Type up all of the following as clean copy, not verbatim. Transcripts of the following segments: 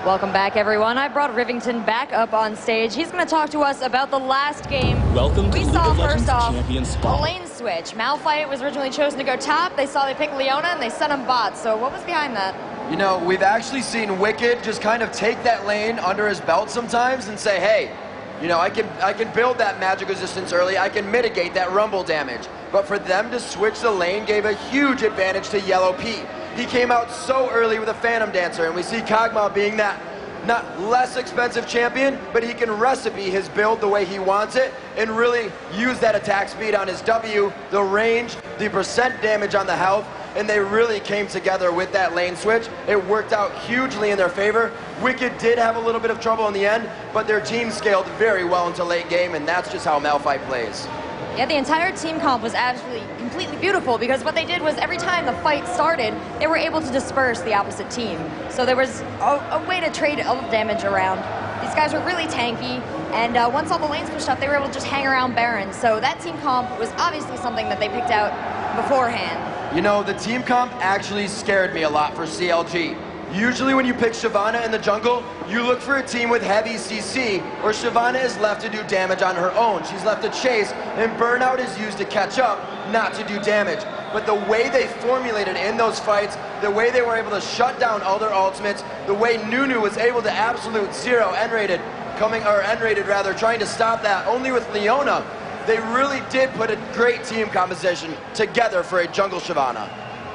Welcome back, everyone. I brought Rivington back up on stage. He's going to talk to us about the last game. Welcome to we saw first off Champions a lane switch. Malphite was originally chosen to go top. They saw they picked Leona and they sent him bot. So what was behind that? You know, we've actually seen Wicked just kind of take that lane under his belt sometimes and say, hey, you know, I can build that magic resistance early. I can mitigate that rumble damage. But for them to switch the lane gave a huge advantage to Yellow P. He came out so early with a Phantom Dancer, and we see Kog'Maw being that not less expensive champion, but he can recipe his build the way he wants it and really use that attack speed on his W, the range, the percent damage on the health, and they really came together with that lane switch. It worked out hugely in their favor. Wicked did have a little bit of trouble in the end, but their team scaled very well into late game, and that's just how Malphite plays. Yeah, the entire team comp was actually completely beautiful because what they did was every time the fight started, they were able to disperse the opposite team. So there was a way to trade ult damage around. These guys were really tanky, and once all the lanes pushed up, they were able to just hang around Baron. So that team comp was obviously something that they picked out beforehand. You know, the team comp actually scared me a lot for CLG. Usually when you pick Shyvana in the jungle, you look for a team with heavy CC, or Shyvana is left to do damage on her own. She's left to chase, and burnout is used to catch up, not to do damage. But the way they formulated in those fights, the way they were able to shut down all their ultimates, the way Nunu was able to absolute zero N-rated, trying to stop that only with Leona, they really did put a great team composition together for a jungle Shyvana.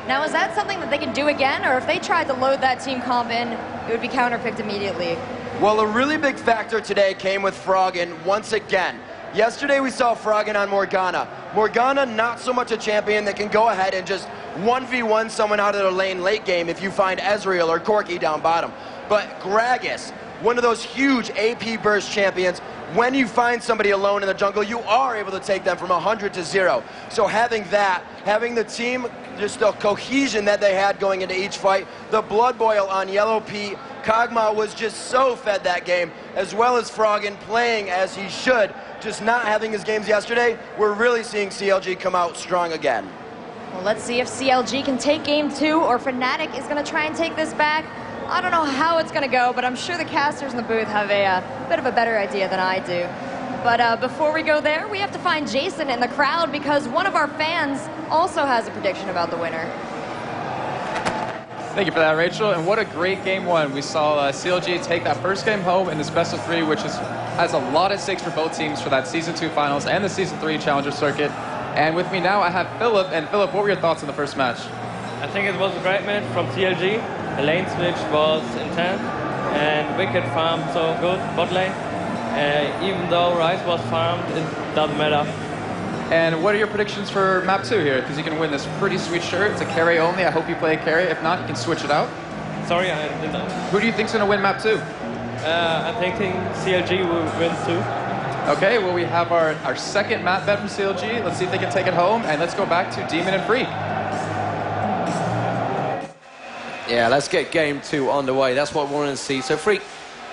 Now, is that something that they can do again, or if they tried to load that team comp in, it would be counterpicked immediately? Well, a really big factor today came with Froggen once again. Yesterday we saw Froggen on Morgana. Morgana, not so much a champion that can go ahead and just 1v1 someone out of their lane late game if you find Ezreal or Corki down bottom. But Gragas, one of those huge AP burst champions, when you find somebody alone in the jungle, you are able to take them from 100 to 0. So having that, having the team, just the cohesion that they had going into each fight, the blood boil on Yellow P, Kog'Maw was just so fed that game, as well as Froggen playing as he should, just not having his games yesterday. We're really seeing CLG come out strong again. Well, let's see if CLG can take game 2, or Fnatic is going to try and take this back. I don't know how it's going to go, but I'm sure the casters in the booth have a bit of a better idea than I do. But before we go there, we have to find Jason in the crowd because one of our fans also has a prediction about the winner. Thank you for that, Rachel. And what a great game one. We saw CLG take that first game home in this best of 3, which has a lot at stake for both teams for that Season 2 finals and the Season 3 Challenger circuit. And with me now, I have Philip. And Philip, what were your thoughts on the first match? I think it was a great match from CLG. The lane switch was intense, and Wicked farmed so good bot lane. Even though Ryze was farmed, it doesn't matter. And what are your predictions for map 2 here? Because you can win this pretty sweet shirt. It's a carry only. I hope you play a carry. If not, you can switch it out. Sorry, I didn't. Who do you think's going to win map 2? I'm thinking CLG will win too. Okay, well, we have our second map bet from CLG. Let's see if they can take it home. And let's go back to Demon and Freak. Yeah, let's get game 2 underway. That's what we wanted to see. So, Freak,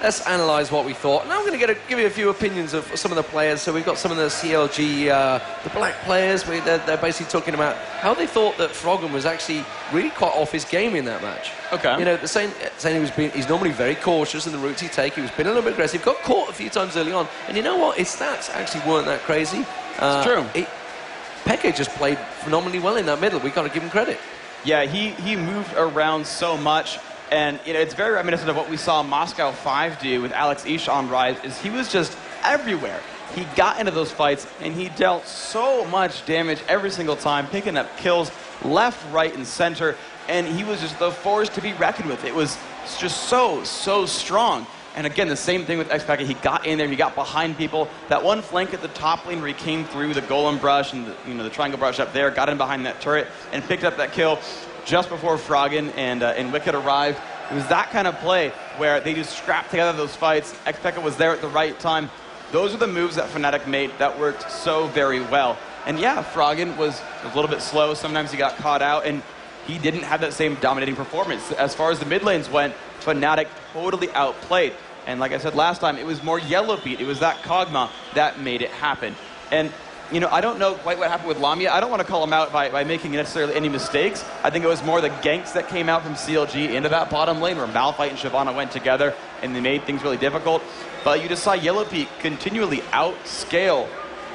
let's analyze what we thought. Now I'm going to give you a few opinions of some of the players. So we've got some of the CLG, the black players. They're basically talking about how they thought that Froggen was actually really quite off his game in that match. Okay. You know, saying he's normally very cautious in the routes he takes. He was being a little bit aggressive. Got caught a few times early on. And you know what? His stats actually weren't that crazy. It's true. Peke just played phenomenally well in that middle. We've got to give him credit. Yeah, he moved around so much, and you know it's very reminiscent of what we saw Moscow 5 do with Alex Ish on Ryze. Is he was just everywhere. He got into those fights and he dealt so much damage every single time, picking up kills left, right, and center, and he was just the force to be reckoned with. It was just so strong. And again, the same thing with Xpeke. He got in there, he got behind people. That one flank at the top lane where he came through the golem brush and the triangle brush up there, got in behind that turret and picked up that kill just before Froggen and Wicked arrived. It was that kind of play where they just scrapped together those fights. Xpeke was there at the right time. Those are the moves that Fnatic made that worked so very well. And yeah, Froggen was a little bit slow. Sometimes he got caught out, and he didn't have that same dominating performance. As far as the mid lanes went, Fnatic totally outplayed. And like I said last time, it was more Yellow Beat. It was that Kog'Maw that made it happen. And you know, I don't know quite what happened with Lamia. I don't want to call him out by making necessarily any mistakes. I think it was more the ganks that came out from CLG into that bottom lane where Malphite and Shyvana went together and they made things really difficult. But you just saw YellowPete continually outscale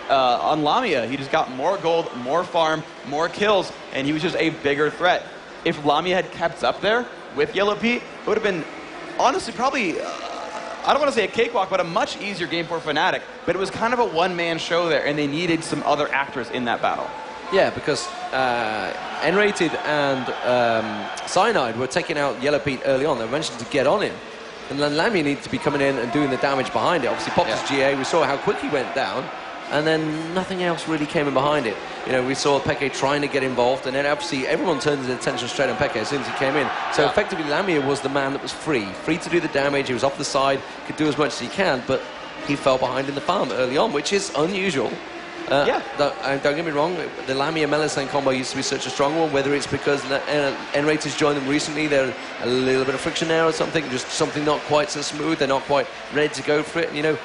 on Lamia. He just got more gold, more farm, more kills, and he was just a bigger threat. If Lamia had kept up there with YellowPete, it would have been, honestly, probably, I don't want to say a cakewalk, but a much easier game for Fnatic. But it was kind of a one-man show there, and they needed some other actors in that battle. Yeah, because N-Rated and Cyanide were taking out YellowPete early on. They mentioned to get on him. And then Lamia needed to be coming in and doing the damage behind it. Obviously, popped his GA. We saw how quick he went down. And then nothing else really came in behind it. You know, we saw Peke trying to get involved, and then obviously everyone turned his attention straight on Peke as soon as he came in. So effectively, Lamia was the man that was free to do the damage. He was off the side, could do as much as he can, but he fell behind in the farm early on, which is unusual. Don't get me wrong, the Lamia Melisane combo used to be such a strong one, whether it's because N-Rated joined them recently, they're a little bit of friction there or something, just something not quite so smooth, they're not quite ready to go for it. And, you know,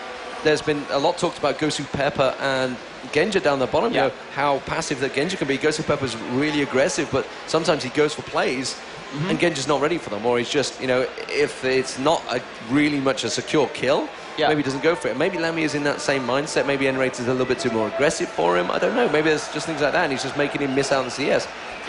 there's been a lot talked about Gosu Pepper and Genja down the bottom, you know, how passive that Genja can be. Gosu Pepper's really aggressive, but sometimes he goes for plays, and Genja's not ready for them, or he's just, you know, if it's not really much a secure kill, maybe he doesn't go for it. Maybe Lamia's in that same mindset. Maybe N-Rated is a little bit too more aggressive for him. I don't know. Maybe there's just things like that, and he's just making him miss out on the CS.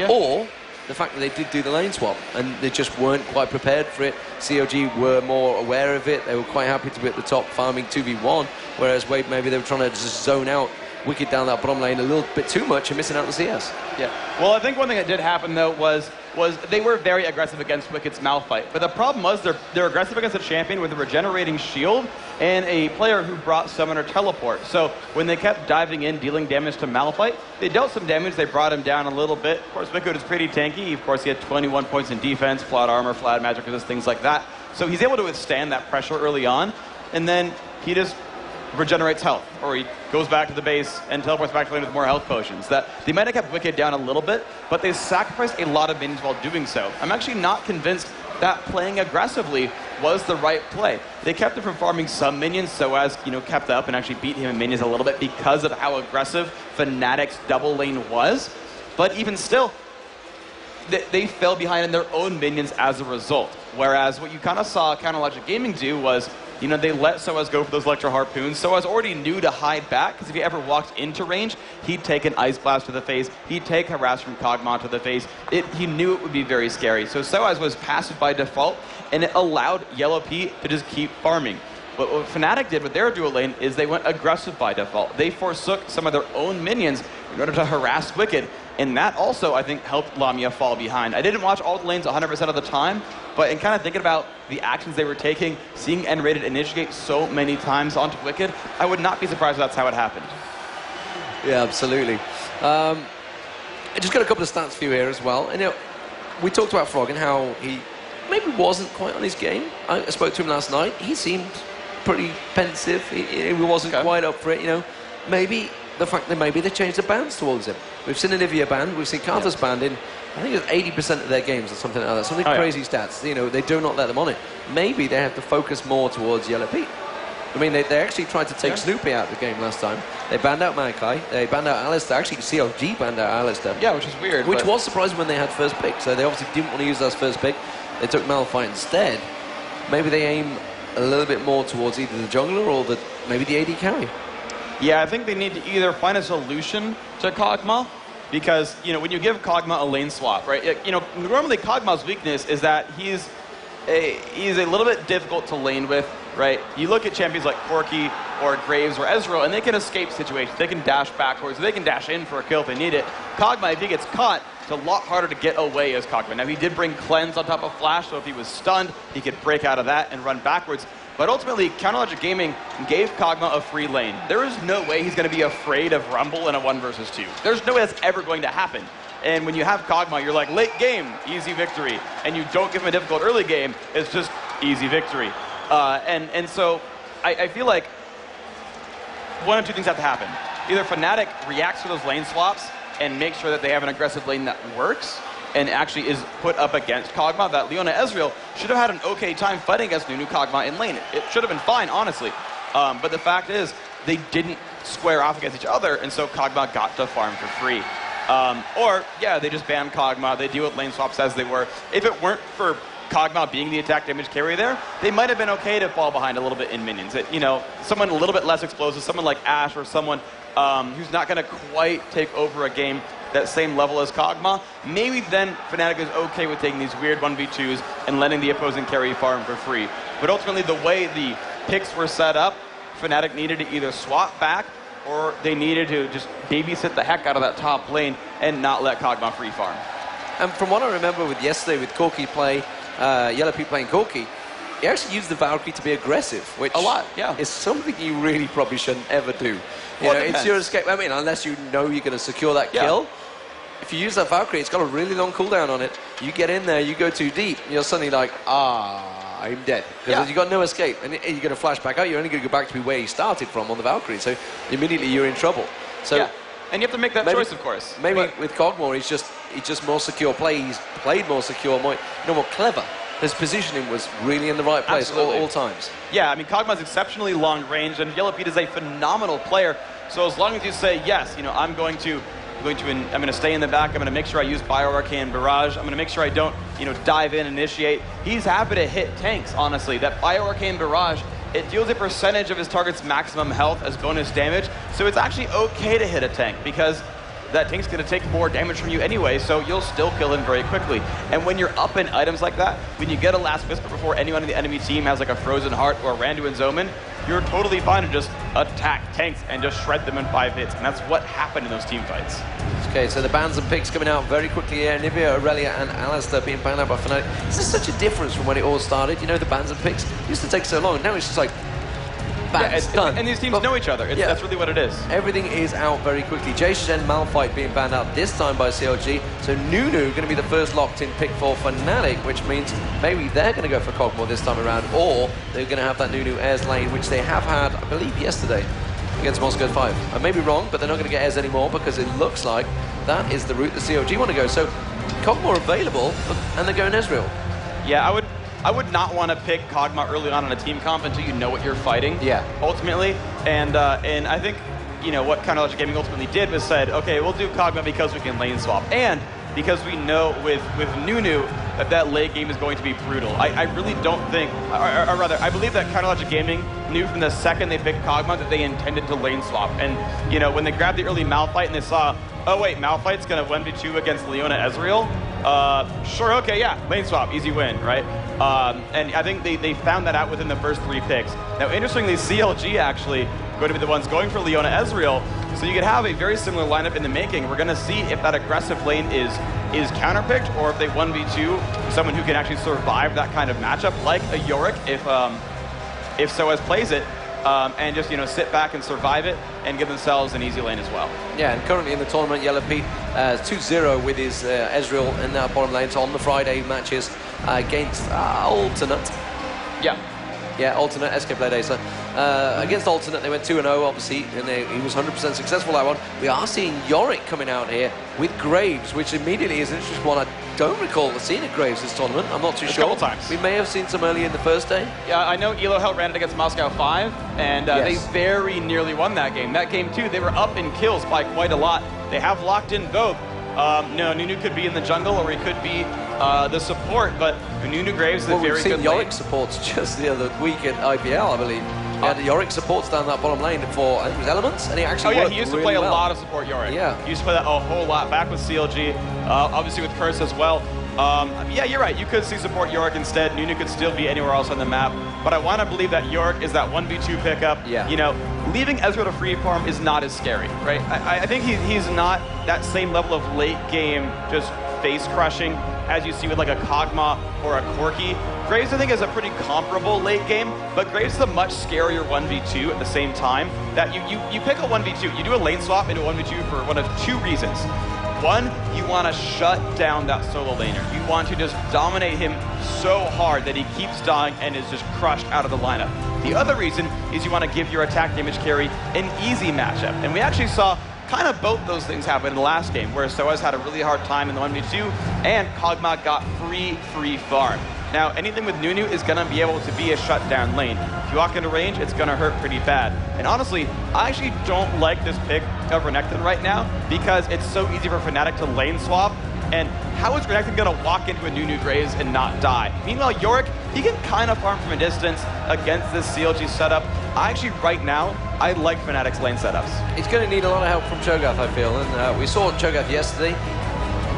Or the fact that they did do the lane swap, and they just weren't quite prepared for it. CLG were more aware of it. They were quite happy to be at the top farming 2v1, whereas Wade, maybe they were trying to just zone out Wicked down that bottom lane a little bit too much and missing out on the CS. Yeah. Well, I think one thing that did happen, though, was they were very aggressive against Wicked's Malphite. But the problem was they're aggressive against a champion with a regenerating shield and a player who brought Summoner Teleport. So when they kept diving in, dealing damage to Malphite, they dealt some damage. They brought him down a little bit. Of course, Wicked is pretty tanky. Of course, he had 21 points in defense, flat armor, flat magic resist, things like that. So he's able to withstand that pressure early on. And then he just regenerates health, or he goes back to the base and teleports back to lane with more health potions. That they might have kept Wicked down a little bit, but they sacrificed a lot of minions while doing so. I'm actually not convinced that playing aggressively was the right play. They kept him from farming some minions, so as, you know, kept up and actually beat him in minions a little bit because of how aggressive Fnatic's double lane was. But even still, they fell behind in their own minions as a result. Whereas what you kind of saw CLGeu do was, you know, they let Soaz go for those Electro Harpoons. Soaz already knew to hide back, because if he ever walked into range, he'd take an Ice Blast to the face, he'd take Harass from Kog'Maw to the face. He knew it would be very scary. So Soaz was passive by default, and it allowed YellowPete to just keep farming. But what Fnatic did with their dual lane is they went aggressive by default. They forsook some of their own minions in order to harass Wicked, and that also, I think, helped Lamia fall behind. I didn't watch all the lanes 100% of the time, but in kind of thinking about the actions they were taking, seeing N-Rated initiate so many times onto Wicked, I would not be surprised if that's how it happened. Yeah, absolutely. I just got a couple of stats for you here as well. And, you know, we talked about Frog and how he maybe wasn't quite on his game. I spoke to him last night. He seemed pretty pensive. He wasn't quite up for it, you know. Maybe the fact that maybe they changed the bans towards him. We've seen Olivia banned, we've seen Carthus banned in, I think it's 80% of their games or something like that. Something crazy stats. You know, they do not let them on it. Maybe they have to focus more towards YellowPete. I mean, they actually tried to take Snoopy out of the game last time. They banned out Maokai, they banned out Alistair. Actually, CLG banned out Alistair. Yeah, which is weird. Which was surprising when they had first pick. So they obviously didn't want to use that as first pick. They took Malphite instead. Maybe they aim a little bit more towards either the jungler or maybe the AD carry. Yeah, I think they need to either find a solution to Kog'Maw, because, you know, when you give Kog'Maw a lane swap, right? You know, normally Kog'Maw's weakness is that he's a little bit difficult to lane with, right? You look at champions like Corki or Graves or Ezreal, and they can escape situations. They can dash backwards, they can dash in for a kill if they need it. Kog'Maw, if he gets caught, it's a lot harder to get away as Kog'Maw. Now, he did bring Cleanse on top of Flash, so if he was stunned, he could break out of that and run backwards. But ultimately, CLGeu gave Kog'Maw a free lane. There is no way he's going to be afraid of Rumble in a 1 versus 2. There's no way that's ever going to happen. And when you have Kog'Maw, you're like, late game, easy victory. And you don't give him a difficult early game, it's just easy victory. And so I feel like one of two things have to happen. Either Fnatic reacts to those lane swaps and makes sure that they have an aggressive lane that works, and actually is put up against Kog'Maw. That Leona Ezreal should have had an okay time fighting against Nunu Kog'Maw in lane. It should have been fine, honestly. But the fact is, they didn't square off against each other, and so Kog'Maw got to farm for free. Or, yeah, they just banned Kog'Maw. They deal with lane swaps as they were. If it weren't for Kog'Maw being the attack damage carry there, they might have been okay to fall behind a little bit in minions. You know, someone a little bit less explosive, someone like Ashe or someone who's not going to quite take over a game that same level as Kog'Maw, maybe then Fnatic is okay with taking these weird 1v2s and letting the opposing carry farm for free. But ultimately, the way the picks were set up, Fnatic needed to either swap back or they needed to just babysit the heck out of that top lane and not let Kog'Maw free farm. And from what I remember with yesterday with Corki play, YellowPete playing Corki, he actually used the Valkyrie to be aggressive, which a lot, yeah, is something you really probably shouldn't ever do. You know, it's your escape. I mean, unless you know you're going to secure that kill. If you use that Valkyrie, it's got a really long cooldown on it. You get in there, you go too deep, and you're suddenly like, I'm dead. Because you've got no escape. And you're going to flash back out. You're only going to go back to where you started from on the Valkyrie. So immediately you're in trouble. So and you have to make that choice, of course. Maybe with Kog'Maw, he's just more secure play. He's played more secure, more clever. His positioning was really in the right place all times. Yeah, I mean, Kog'Maw's exceptionally long range, and YellowPete is a phenomenal player. So as long as you say, yes, you know, I'm going to stay in the back. I'm going to make sure I use Bioarcane Barrage. I'm going to make sure I don't, dive in, initiate. He's happy to hit tanks, honestly. That Bioarcane Barrage, it deals a percentage of his target's maximum health as bonus damage. So it's actually okay to hit a tank because that tank's going to take more damage from you anyway, so you'll still kill him very quickly. And when you're up in items like that, when you get a Last Whisper before anyone in the enemy team has like a Frozen Heart or a Randuin's Omen, you're totally fine to just attack tanks and just shred them in 5 hits. And that's what happened in those team fights. Okay, so the bans and picks coming out very quickly here. Nivea, Aurelia, and Alistair being banned out by Fnatic. This is such a difference from when it all started. You know, the bans and picks used to take so long. Now it's just like, bans, done. And these teams know each other. That's really what it is. Everything is out very quickly. Jason Malphite being banned out this time by CLG. So Nunu going to be the first locked-in pick for Fnatic, which means maybe they're going to go for Kog'Maw this time around, or they're going to have that Nunu Airs lane, which they have had, I believe, yesterday against Moscow 5. I may be wrong, but they're not going to get Airs anymore because it looks like that is the route the CLG want to go. So Kog'Maw available, and they're going Ezreal. Yeah, I would not want to pick Kog'Maw early on a team comp until you know what you're fighting. Yeah. Ultimately, and I think what CLGeu Gaming ultimately did was said, okay, we'll do Kog'Maw because we can lane swap, and because we know with Nunu that late game is going to be brutal. I really don't think, or rather, I believe that CLGeu Gaming knew from the second they picked Kog'Maw that they intended to lane swap. And when they grabbed the early Malphite and they saw, oh wait, Malphite's gonna 1v2 against Leona Ezreal. Sure, okay, yeah, lane swap, easy win, right? And I think they found that out within the first 3 picks. Now, interestingly, CLG actually going to be the ones going for Leona Ezreal, so you could have a very similar lineup in the making. We're going to see if that aggressive lane is counterpicked, or if they 1v2 someone who can actually survive that kind of matchup, like a Yorick, if Soaz plays it, and just sit back and survive it and give themselves an easy lane as well. Yeah, and currently in the tournament, YellowPete 2-0 with his Ezreal in that bottom lane. So on the Friday matches against Alternate. Yeah, Alternate, SK Blade Acer. Against Alternate, they went 2-0, obviously, and he was 100% successful that one. We are seeing Yorick coming out here with Graves, which immediately is an interesting one. I don't recall seeing a Graves this tournament. I'm not too sure. A couple times. We may have seen some early in the first day. Yeah, I know Elo Hell ran it against Moscow 5, and they very nearly won that game. That game, too, they were up in kills by quite a lot. They have locked in both. Nunu could be in the jungle, or he could be the support, but Nunu Graves is a very good lane. We've seen Yorick supports just the other week at IPL, I believe. The Yorick supports down that bottom lane for, I think it was Elements, and he actually he used to play a lot of support Yorick. Yeah. He used to play that a whole lot back with CLG, obviously with Curse as well. Yeah, you're right. You could see support Yorick instead. Nunu could still be anywhere else on the map, but I want to believe that Yorick is that 1v2 pickup. Yeah. Leaving Ezreal to free farm is not as scary, right? I think he's not that same level of late game just face crushing as you see with like a Kog'Maw or a Corki. Graves, I think, is a pretty comparable late game, but Graves is a much scarier 1v2 at the same time. That you pick a 1v2, you do a lane swap into a 1v2 for one of 2 reasons. One, you want to shut down that solo laner. You want to just dominate him so hard that he keeps dying and is just crushed out of the lineup. The other reason is you want to give your attack damage carry an easy matchup. And we actually saw kind of both those things happen in the last game, where Soaz had a really hard time in the 1v2, and Kog'Maw got free farm. Now, anything with Nunu is going to be able to be a shutdown lane. If you walk into range, it's going to hurt pretty bad. And honestly, I actually don't like this pick of Renekton right now because it's so easy for Fnatic to lane swap. And how is Renekton going to walk into a Nunu Graves and not die? Meanwhile, Yorick, he can kind of farm from a distance against this CLG setup. Actually, right now, I like Fnatic's lane setups. He's going to need a lot of help from Cho'Gath, I feel. And we saw Cho'Gath yesterday.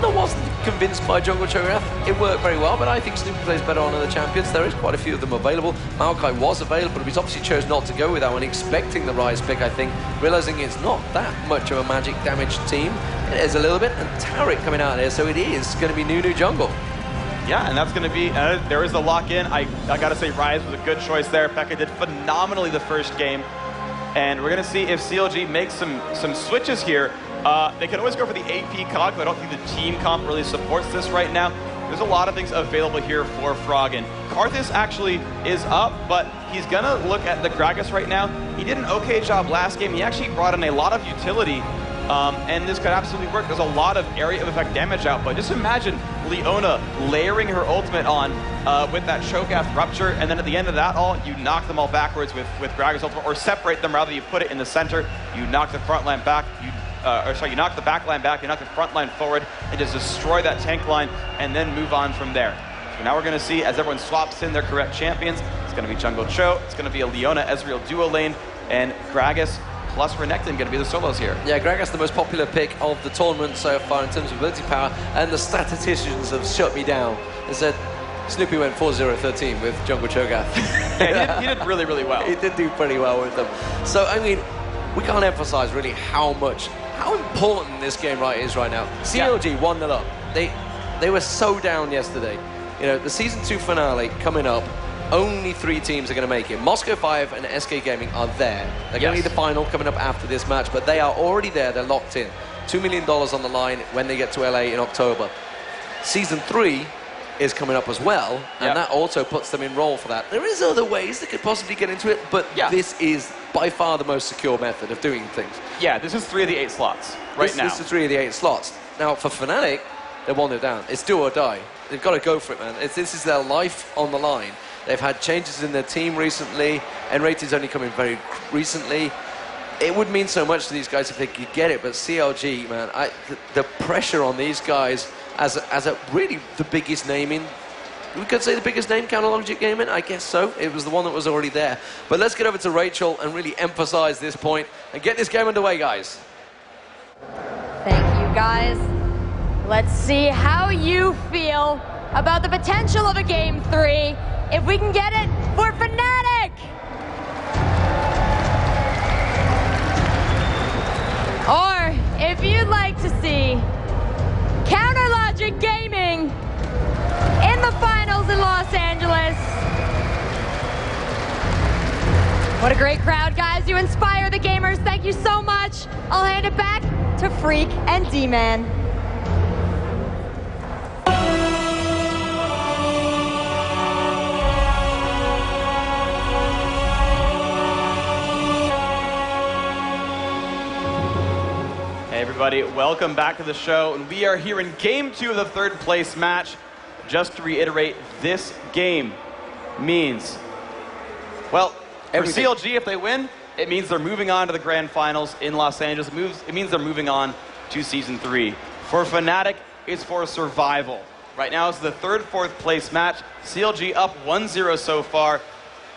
I wasn't convinced by Jungle Cho'Gath. It worked very well, but I think Snoopy plays better on other champions. There is quite a few of them available. Maokai was available, but he's obviously chose not to go with that one, expecting the Rise pick, I think, realizing it's not that much of a magic damage team. It is a little bit, and Taric coming out there, so it is going to be Nunu jungle. Yeah, and that's going to be, there is the lock-in. I got to say, Rise was a good choice there. Pekka did phenomenally the first game. And we're going to see if CLG makes some switches here. They can always go for the AP cog, but I don't think the team comp really supports this right now. There's a lot of things available here for Froggen. Karthus actually is up, but he's going to look at the Gragas right now. He did an okay job last game. He actually brought in a lot of utility, and this could absolutely work. There's a lot of area of effect damage output. Just imagine Leona layering her ultimate on with that Cho'Gath Rupture, and then at the end of that all, you knock them all backwards with Gragas ultimate, or separate them rather. You put it in the center, you knock the front line back, you knock the back line back, you knock the front line forward, and just destroy that tank line, and then move on from there. So now we're going to see, as everyone swaps in their correct champions, it's going to be Jungle Cho, it's going to be a Leona Ezreal duo lane, and Gragas plus Renekton going to be the solos here. Yeah, Gragas the most popular pick of the tournament so far in terms of ability power, and the statisticians have shut me down and said Snoopy went 4-0-13 with Jungle Cho'Gath. Yeah, he did really, really well. He did do pretty well with them. So, I mean, we can't emphasize really how important this game is right now. CLG 1-0 up. They were so down yesterday. You know, the Season 2 finale coming up, only 3 teams are going to make it. Moscow 5 and SK Gaming are there. They're going to be the final coming up after this match, but they are already there. They're locked in. $2 million on the line when they get to LA in October. Season 3 is coming up as well, and that also puts them in role for that. There is other ways they could possibly get into it, but this is by far the most secure method of doing things. Yeah, this is 3 of the 8 slots now. This is 3 of the 8 slots. Now, for Fnatic, they're 1-0 down. It's do or die. They've got to go for it, man. This is their life on the line. They've had changes in their team recently, and Rating's only come in very recently. It would mean so much to these guys if they could get it, but CLG, man, the pressure on these guys as a really the biggest name in, we could say the biggest name, Counterlogic Gaming, I guess so. It was the one that was already there. But let's get over to Rachel and really emphasize this point and get this game underway, guys. Thank you, guys. Let's see how you feel about the potential of a Game 3 if we can get it for Fnatic. Or if you'd like to see Counterlogic Gaming in the finals in Los Angeles. What a great crowd, guys. You inspire the gamers. Thank you so much. I'll hand it back to Freak and D-Man. Hey everybody, welcome back to the show, and we are here in Game 2 of the 3rd place match. Just to reiterate, this game means, well, for CLG, if they win, it means they're moving on to the Grand Finals in Los Angeles. It means they're moving on to Season 3. For Fnatic, it's for survival. Right now, it's the 3rd, 4th place match. CLG up 1-0 so far.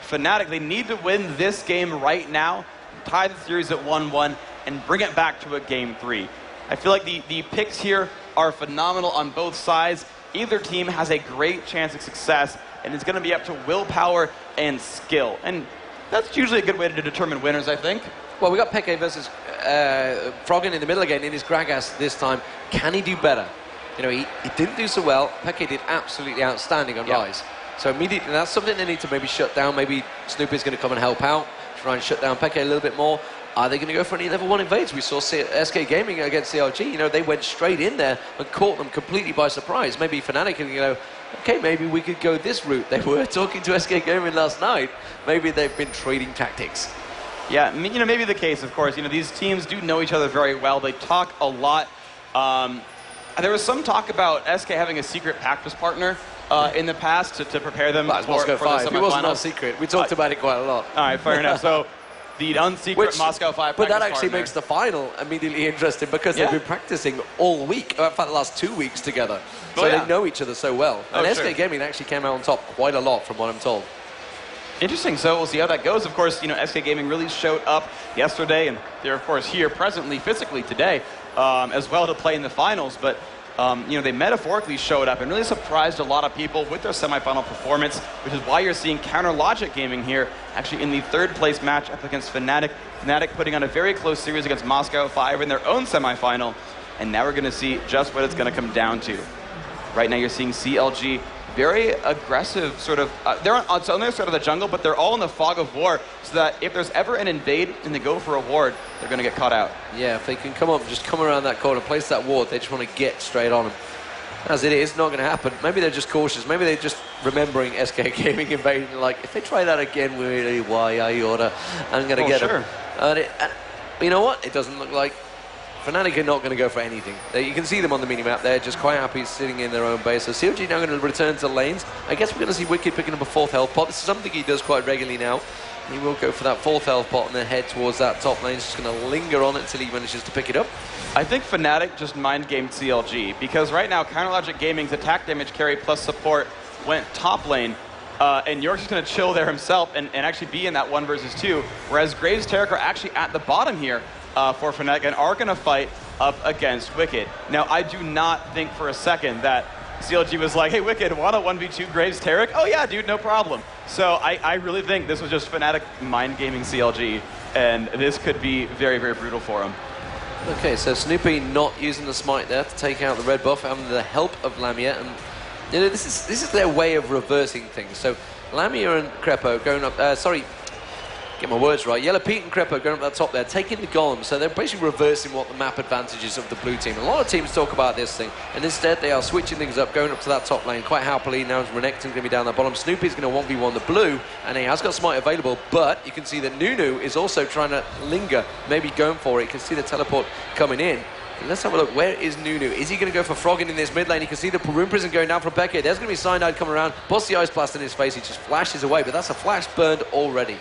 Fnatic, they need to win this game right now, tie the series at 1-1, and bring it back to a Game 3. I feel like the picks here are phenomenal on both sides. Either team has a great chance of success, and it's going to be up to willpower and skill. And that's usually a good way to determine winners, I think. Well, we got Peke versus Froggen in the middle again in his Gragas this time. Can he do better? You know, he didn't do so well. Peke did absolutely outstanding on Rise. So immediately, that's something they need to maybe shut down. Maybe Snoopy's going to come and help out, try and shut down Peke a little bit more. Are they going to go for any level 1 invades? We saw SK Gaming against CLG. You know, they went straight in there and caught them completely by surprise. Maybe Fnatic can, you know, okay, maybe we could go this route. They were talking to SK Gaming last night. Maybe they've been trading tactics. Yeah, you know, maybe the case, of course. You know, these teams do know each other very well. They talk a lot. There was some talk about SK having a secret practice partner in the past to prepare them Well, it's for Moscow the 5. It wasn't our semifinals. secret. We talked about it quite a lot. All right, fair enough. So the unsecret Moscow 5 But that practice actually partner. makes the final immediately interesting because Yeah. they've been practicing all week, in fact, the last 2 weeks together. Oh, So yeah. they know each other so well. Oh, And sure. SK Gaming actually came out on top quite a lot, from what I'm told. Interesting, so we'll see how that goes. Of course, SK Gaming really showed up yesterday, and they're, of course, here presently, physically today, as well to play in the finals. But, they metaphorically showed up and really surprised a lot of people with their semifinal performance, which is why you're seeing Counter Logic Gaming here, actually in the third-place match up against Fnatic. Fnatic putting on a very close series against Moscow 5 in their own semifinal, and now we're going to see just what it's going to come down to. Right now, you're seeing CLG very aggressive, sort of. They're on their side of the jungle, but they're all in the fog of war, so that if there's ever an invade and they go for a ward, they're going to get caught out. Yeah, if they can come up and just come around that corner, place that ward, they just want to get straight on them. As it is, not going to happen. Maybe they're just cautious. Maybe they're just remembering SK Gaming invading. Like, if they try that again, really, why I order, I'm going to get them. And you know what? It doesn't look like Fnatic are not going to go for anything. You can see them on the minimap. They're just quite happy sitting in their own base. So CLG now going to return to lanes. I guess we're going to see Wicked picking up a 4th health pot. This is something he does quite regularly now. He will go for that 4th health pot and then head towards that top lane. He's just going to linger on it until he manages to pick it up. I think Fnatic just mind-gamed CLG, because right now, Counter Logic Gaming's attack damage carry plus support went top lane, and York's just going to chill there himself and actually be in that 1 versus 2, whereas Graves Taric are actually at the bottom here for Fnatic and are going to fight up against Wicked. Now, I do not think for a second that CLG was like, hey, Wicked, want a 1v2 Graves Taric? Oh, yeah, dude, no problem. So I really think this was just Fnatic mind-gaming CLG, and this could be very, very brutal for him. Okay, so Snoopy not using the smite there to take out the red buff, having the help of Lamia, and this is their way of reversing things. So Lamia and Crepo going up, get my words right, Yellow Pete and Crepo going up that top there, taking the golem, so they're basically reversing what the map advantages of the blue team. A lot of teams talk about this thing, and instead they are switching things up, going up to that top lane quite happily. Now Renekton's going to be down that bottom. Snoopy's going to 1v1 the blue, and he has got smite available, but you can see that Nunu is also trying to linger, maybe going for it. You can see the teleport coming in. Let's have a look. Where is Nunu? Is he going to go for Frogging in this mid lane? You can see the Rune Prison going down from Beckett. There's going to be Cyanide coming around. Pops the Ice Blast in his face. He just flashes away, but that's a flash burned already.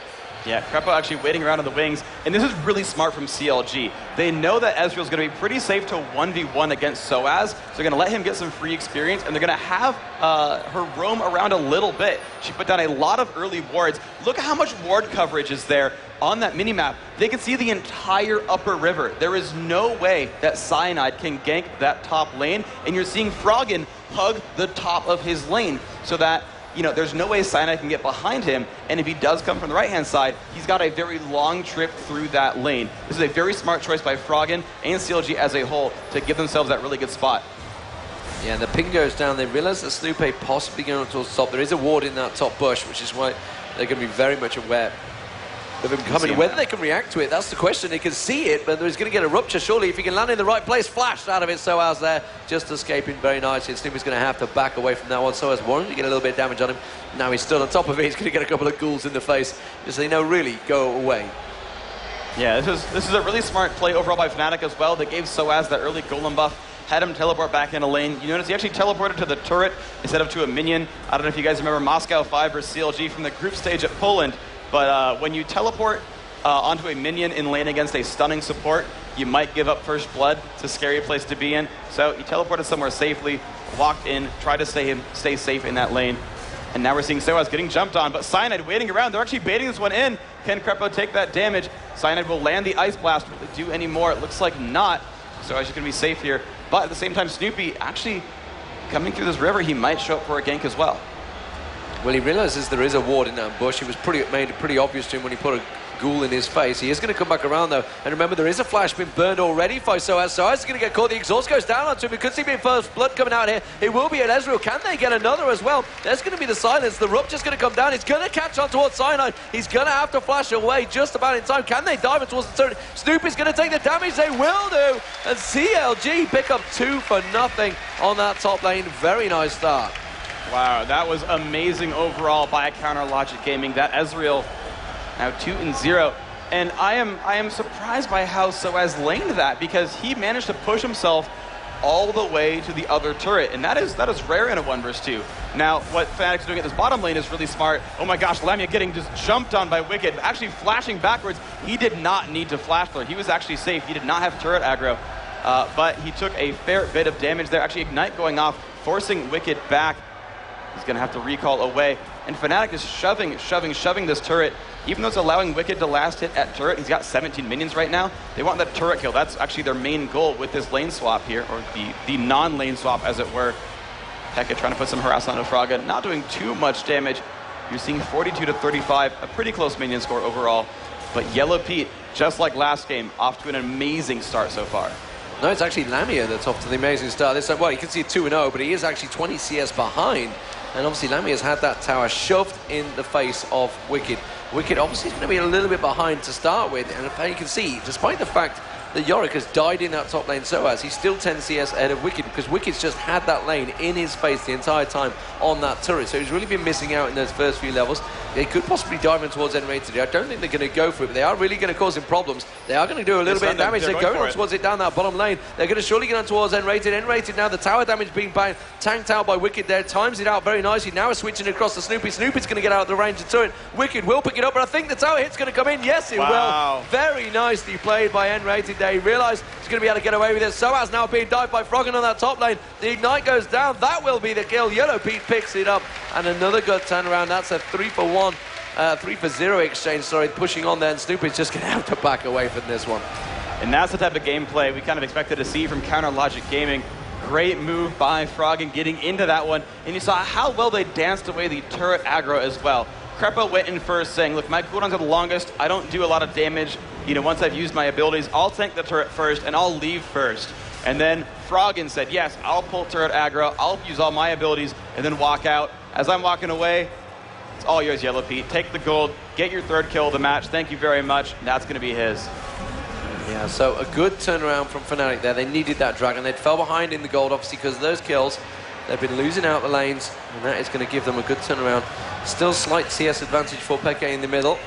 Yeah, Crepo actually waiting around in the wings, and this is really smart from CLG. They know that Ezreal's going to be pretty safe to 1v1 against Soaz, so they're going to let him get some free experience, and they're going to have her roam around a little bit. She put down a lot of early wards. Look at how much ward coverage is there on that minimap. They can see the entire upper river. There is no way that Cyanide can gank that top lane, and you're seeing Froggen hug the top of his lane, so that there's no way Cyanide can get behind him, and if he does come from the right-hand side, he's got a very long trip through that lane. This is a very smart choice by Froggen and CLG as a whole to give themselves that really good spot. Yeah, and the ping goes down. They realize that Snoopy possibly going towards the top. There is a ward in that top bush, which is why they're going to be very much aware of him coming. Whether they can react to it, that's the question. They can see it, but he's going to get a rupture, surely, if he can land in the right place. Flashed out of it, Soaz there, just escaping very nicely. Snoopy's going to have to back away from that one. Soaz wanted to get a little bit of damage on him. Now he's still on top of it. He's going to get a couple of ghouls in the face. Just say, no, really, go away. Yeah, this is a really smart play overall by Fnatic as well. They gave Soaz that early golem buff, had him teleport back in a lane. You notice he actually teleported to the turret instead of to a minion. I don't know if you guys remember Moscow 5 versus CLG from the group stage at Poland, but when you teleport onto a minion in lane against a stunning support, you might give up first blood. It's a scary place to be in. So he teleported somewhere safely, walked in, tried to stay safe in that lane. And now we're seeing Soaz getting jumped on, but Cyanide waiting around. They're actually baiting this one in. Can Crepo take that damage? Cyanide will land the Ice Blast. Will it do any more? It looks like not. Soaz is going to be safe here. But at the same time, Snoopy actually coming through this river, he might show up for a gank as well. Well, he realizes there is a ward in that bush. It was made it pretty obvious to him when he put a ghoul in his face. He is going to come back around, though. And remember, there is a flash been burned already for Soaz. Soaz is going to get caught. The exhaust goes down onto him. We could see the first blood coming out here. It will be at Ezreal. Can they get another as well? There's going to be the silence. The rupture's going to come down. It's going to catch on towards Cyanide. He's going to have to flash away just about in time. Can they dive in towards the turret? Snoopy's going to take the damage. They will do. And CLG pick up 2 for nothing on that top lane. Very nice start. Wow, that was amazing overall by Counter Logic Gaming. That Ezreal now 2-0. And I am surprised by how Soaz laned that, because he managed to push himself all the way to the other turret, and that is rare in a 1 versus 2. Now, what Fnatic's doing at this bottom lane is really smart. Oh my gosh, Lamia getting just jumped on by Wicked, actually flashing backwards. He did not need to flash there. He was actually safe. He did not have turret aggro, but he took a fair bit of damage there. Actually, Ignite going off, forcing Wicked back. He's going to have to recall away. And Fnatic is shoving this turret. Even though it's allowing Wicked to last hit at turret, he's got 17 minions right now. They want that turret kill. That's actually their main goal with this lane swap here, or the non-lane swap, as it were. Pekka trying to put some harassment on Fraga, not doing too much damage. You're seeing 42 to 35, a pretty close minion score overall. But Yellow Pete, just like last game, off to an amazing start so far. No, it's actually Lamia that's off to the amazing start. This, well, you can see 2-0, but he is actually 20 CS behind. And obviously Lamia's had that tower shoved in the face of Wicked. Wicked obviously is going to be a little bit behind to start with. And you can see, despite the fact that Yorick has died in that top lane so he's still 10 CS ahead of Wicked, because Wicked's just had that lane in his face the entire time on that turret. So he's really been missing out in those first few levels. They could possibly dive in towards N-Rated. I don't think they're going to go for it, but they are really going to cause him problems. They are going to do a little bit of damage. They're going on towards it down that bottom lane. They're going to surely get on towards N-Rated. N-Rated now, the tower damage being tanked out by Wicked there. Times it out very nicely. Now is switching across to Snoopy. Snoopy's going to get out of the range of the turret. Wicked will pick it up, but I think the tower hit's going to come in. Yes, it will. Very nicely played by N-Rated there. He realised he's going to be able to get away with it. Soaz now being dived by Froggen on that top lane. The Ignite goes down. That will be the kill. Yellow Pete picks it up. And another good turnaround. That's a 3-for-1. 3-for-0 exchange, pushing on there, and Snoopy's just going to have to back away from this one. And that's the type of gameplay we kind of expected to see from Counter Logic Gaming. Great move by Froggen getting into that one, and you saw how well they danced away the turret aggro as well. Krepo went in first saying, look, my cooldowns are the longest, I don't do a lot of damage, once I've used my abilities, I'll tank the turret first, and I'll leave first. And then Froggen said, yes, I'll pull turret aggro, I'll use all my abilities, and then walk out. As I'm walking away, it's all yours, Yellow Pete. Take the gold, get your 3rd kill of the match. Thank you very much. That's going to be his. Yeah, so a good turnaround from Fnatic there. They needed that dragon. They fell behind in the gold, obviously, because of those kills. They've been losing out the lanes, and that is going to give them a good turnaround. Still slight CS advantage for Pekka in the middle.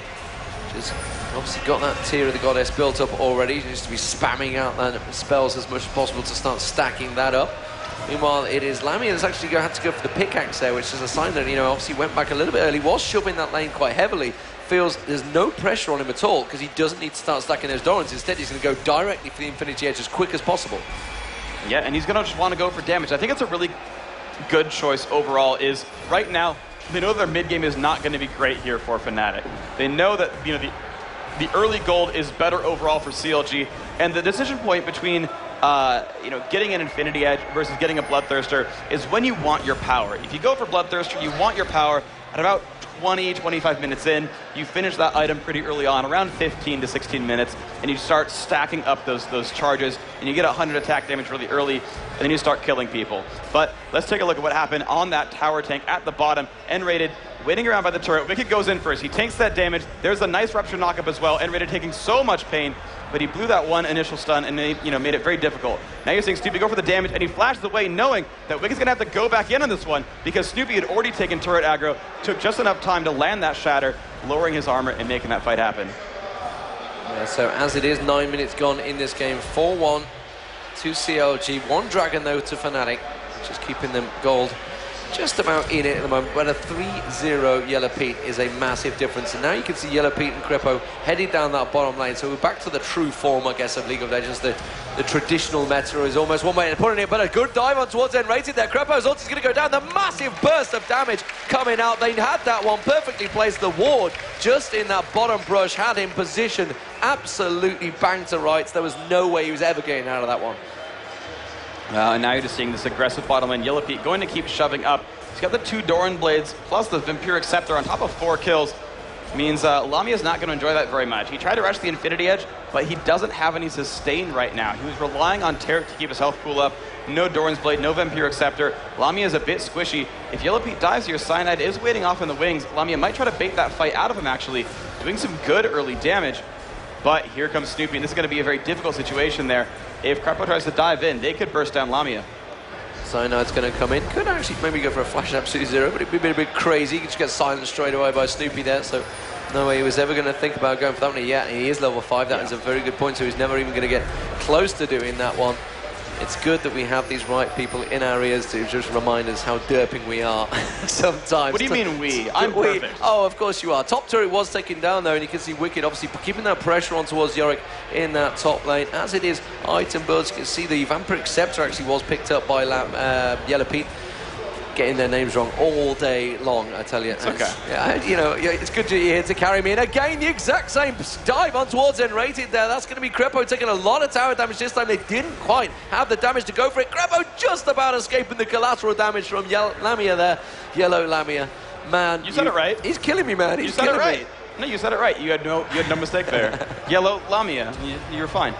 Just obviously got that tier of the goddess built up already. Just to be spamming out that spells as much as possible to start stacking that up. Meanwhile, it is Lamia that's actually had to go for the pickaxe there, which is a sign that, obviously went back a little bit early, was shoving that lane quite heavily. Feels there's no pressure on him at all, because he doesn't need to start stacking those Dorans. Instead, he's going to go directly for the Infinity Edge as quick as possible. Yeah, and he's going to just want to go for damage. I think it's a really good choice overall. Is right now, they know their mid game is not going to be great here for Fnatic. They know that, the early gold is better overall for CLG, and the decision point between getting an Infinity Edge versus getting a Bloodthirster is when you want your power. If you go for Bloodthirster, you want your power at about 20-25 minutes in. You finish that item pretty early on, around 15 to 16 minutes, and you start stacking up those charges, and you get 100 attack damage really early, and then you start killing people. But let's take a look at what happened on that tower tank at the bottom. N-Rated waiting around by the turret. Wicked goes in first. He takes that damage. There's a nice Rupture knockup as well. N-Rated taking so much pain, but he blew that one initial stun and made it very difficult. Now you're seeing Snoopy go for the damage, and he flashes away knowing that Wicked's going to have to go back in on this one, because Snoopy had already taken turret aggro, took just enough time to land that shatter, lowering his armor and making that fight happen. Yeah, so as it is, 9 minutes gone in this game, 4-1 to CLG. 1 dragon, though, to Fnatic, which is keeping them gold just about in it at the moment, but a 3-0 Yellow Pete is a massive difference. And now you can see Yellow Pete and Krepo heading down that bottom lane. So we're back to the true form, I guess, of League of Legends. The traditional meta is almost one way to put it, but a good dive on towards N-Rated there. Krepo's ult is going to go down. The massive burst of damage coming out. They had that one perfectly placed. The ward just in that bottom brush had him positioned absolutely bang to rights. There was no way he was ever getting out of that one. And now you're just seeing this aggressive bottom lane. Yellow Pete going to keep shoving up. He's got the 2 Doran Blades plus the Vampiric Scepter on top of 4 kills. Means Lamia's not going to enjoy that very much. He tried to rush the Infinity Edge, but he doesn't have any sustain right now. He was relying on Taric to keep his health pool up. No Doran's Blade, no Vampiric Scepter. Lamia is a bit squishy. If Yellow Pete dives here, Cyanide is waiting off in the wings. Lamia might try to bait that fight out of him, actually, doing some good early damage. But here comes Snoopy, and this is going to be a very difficult situation there. If Krepo tries to dive in, they could burst down Lamia. Cyanide's going to come in. Could actually maybe go for a flash absolute zero, but it'd be a bit crazy. He could just get silenced straight away by Snoopy there, so no way he was ever going to think about going for that one yet. He is level 5. That is a very good point, so he's never even going to get close to doing that one. It's good that we have these right people in our ears to just remind us how derping we are sometimes. What do you mean we? I'm perfect. Oh, of course you are. Top turret was taken down though, and you can see Wicked obviously keeping that pressure on towards Yorick in that top lane. As it is, item builds, you can see the Vampiric Scepter actually was picked up by Yellow Pete. Getting their names wrong all day long, I tell you. It's okay. Yeah, you know, it's good you're here to carry me. And again, the exact same dive on towards Enrated there. That's going to be Crepo taking a lot of tower damage this time. They didn't quite have the damage to go for it. Crepo just about escaping the collateral damage from Lamia there. Yellow Lamia. Man, you said it right. He's killing me, man. He's you said it right. me. No, you said it right. You had no mistake there. Yellow Lamia. You're fine.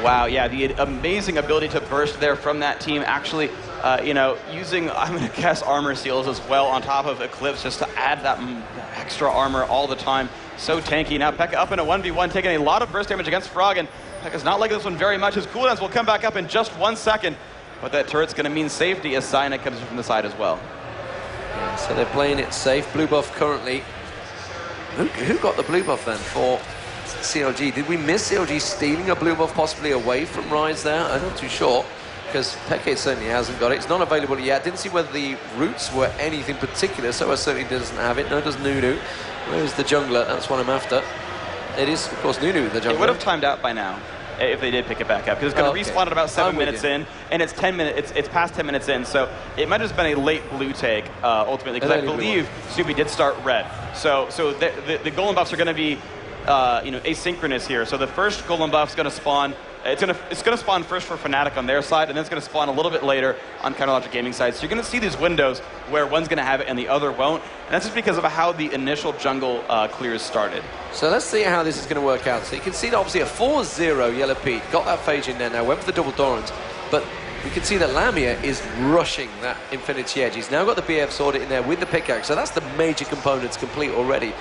Wow, yeah, the amazing ability to burst there from that team. Actually, you know, using, I'm going to guess, armor seals as well on top of Eclipse just to add that extra armor all the time. So tanky. Now Pekka up in a 1v1, taking a lot of burst damage against Froggen. Pekka's not liking this one very much. His cooldowns will come back up in just 1 second. But that turret's going to mean safety as Cyanide comes in from the side as well. Yeah, so they're playing it safe. Blue buff currently. Who got the blue buff then for CLG? Did we miss CLG stealing a blue buff possibly away from Rise there? I'm not too sure, because Peke certainly hasn't got it. It's not available yet. Didn't see whether the roots were anything particular, so I certainly doesn't have it. No, does Nunu. Where's the jungler? That's what I'm after. It is, of course, Nunu, the jungler. It would have timed out by now if they did pick it back up, because it's going to respawn at about 7 minutes in, and it's 10 minutes. It's past 10 minutes in, so it might have just been a late blue take ultimately, because I believe Snoopy did start red. So the golem buffs are going to be you know, asynchronous here. So the first golem buff is going to spawn. It's going to spawn first for Fnatic on their side, and then it's going to spawn a little bit later on CounterLogic Gaming side. So you're going to see these windows where one's going to have it and the other won't. And that's just because of how the initial jungle clears started. So let's see how this is going to work out. So you can see that obviously a 4-0 Yellow Pete got that phase in there now, went for the double Dorans, but we can see that Lamia is rushing that Infinity Edge. He's now got the BF sword in there with the pickaxe, so that's the major components complete already.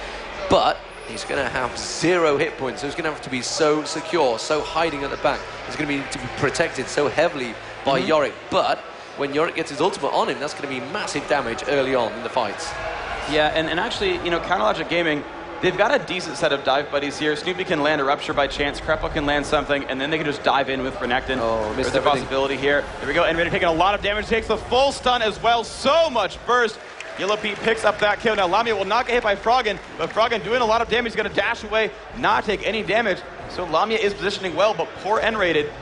But he's going to have 0 hit points, so he's going to have to be so secure, so hiding at the back. He's going to be protected so heavily by Yorick. But when Yorick gets his ultimate on him, that's going to be massive damage early on in the fights. Yeah, and actually, you know, CounterLogic Gaming, they've got a decent set of dive buddies here. Snoopy can land a Rupture by chance, Crepo can land something, and then they can just dive in with Renekton. Oh, there's a possibility here. There we go, and taking a lot of damage, takes the full stun as well. So much burst. Yellow Pete picks up that kill. Now Lamia will not get hit by Froggen, but Froggen doing a lot of damage. He's going to dash away, not take any damage. So Lamia is positioning well, but poor N-rated.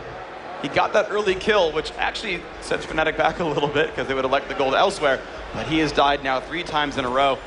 He got that early kill, which actually sets Fnatic back a little bit because they would have liked the gold elsewhere. But he has died now 3 times in a row.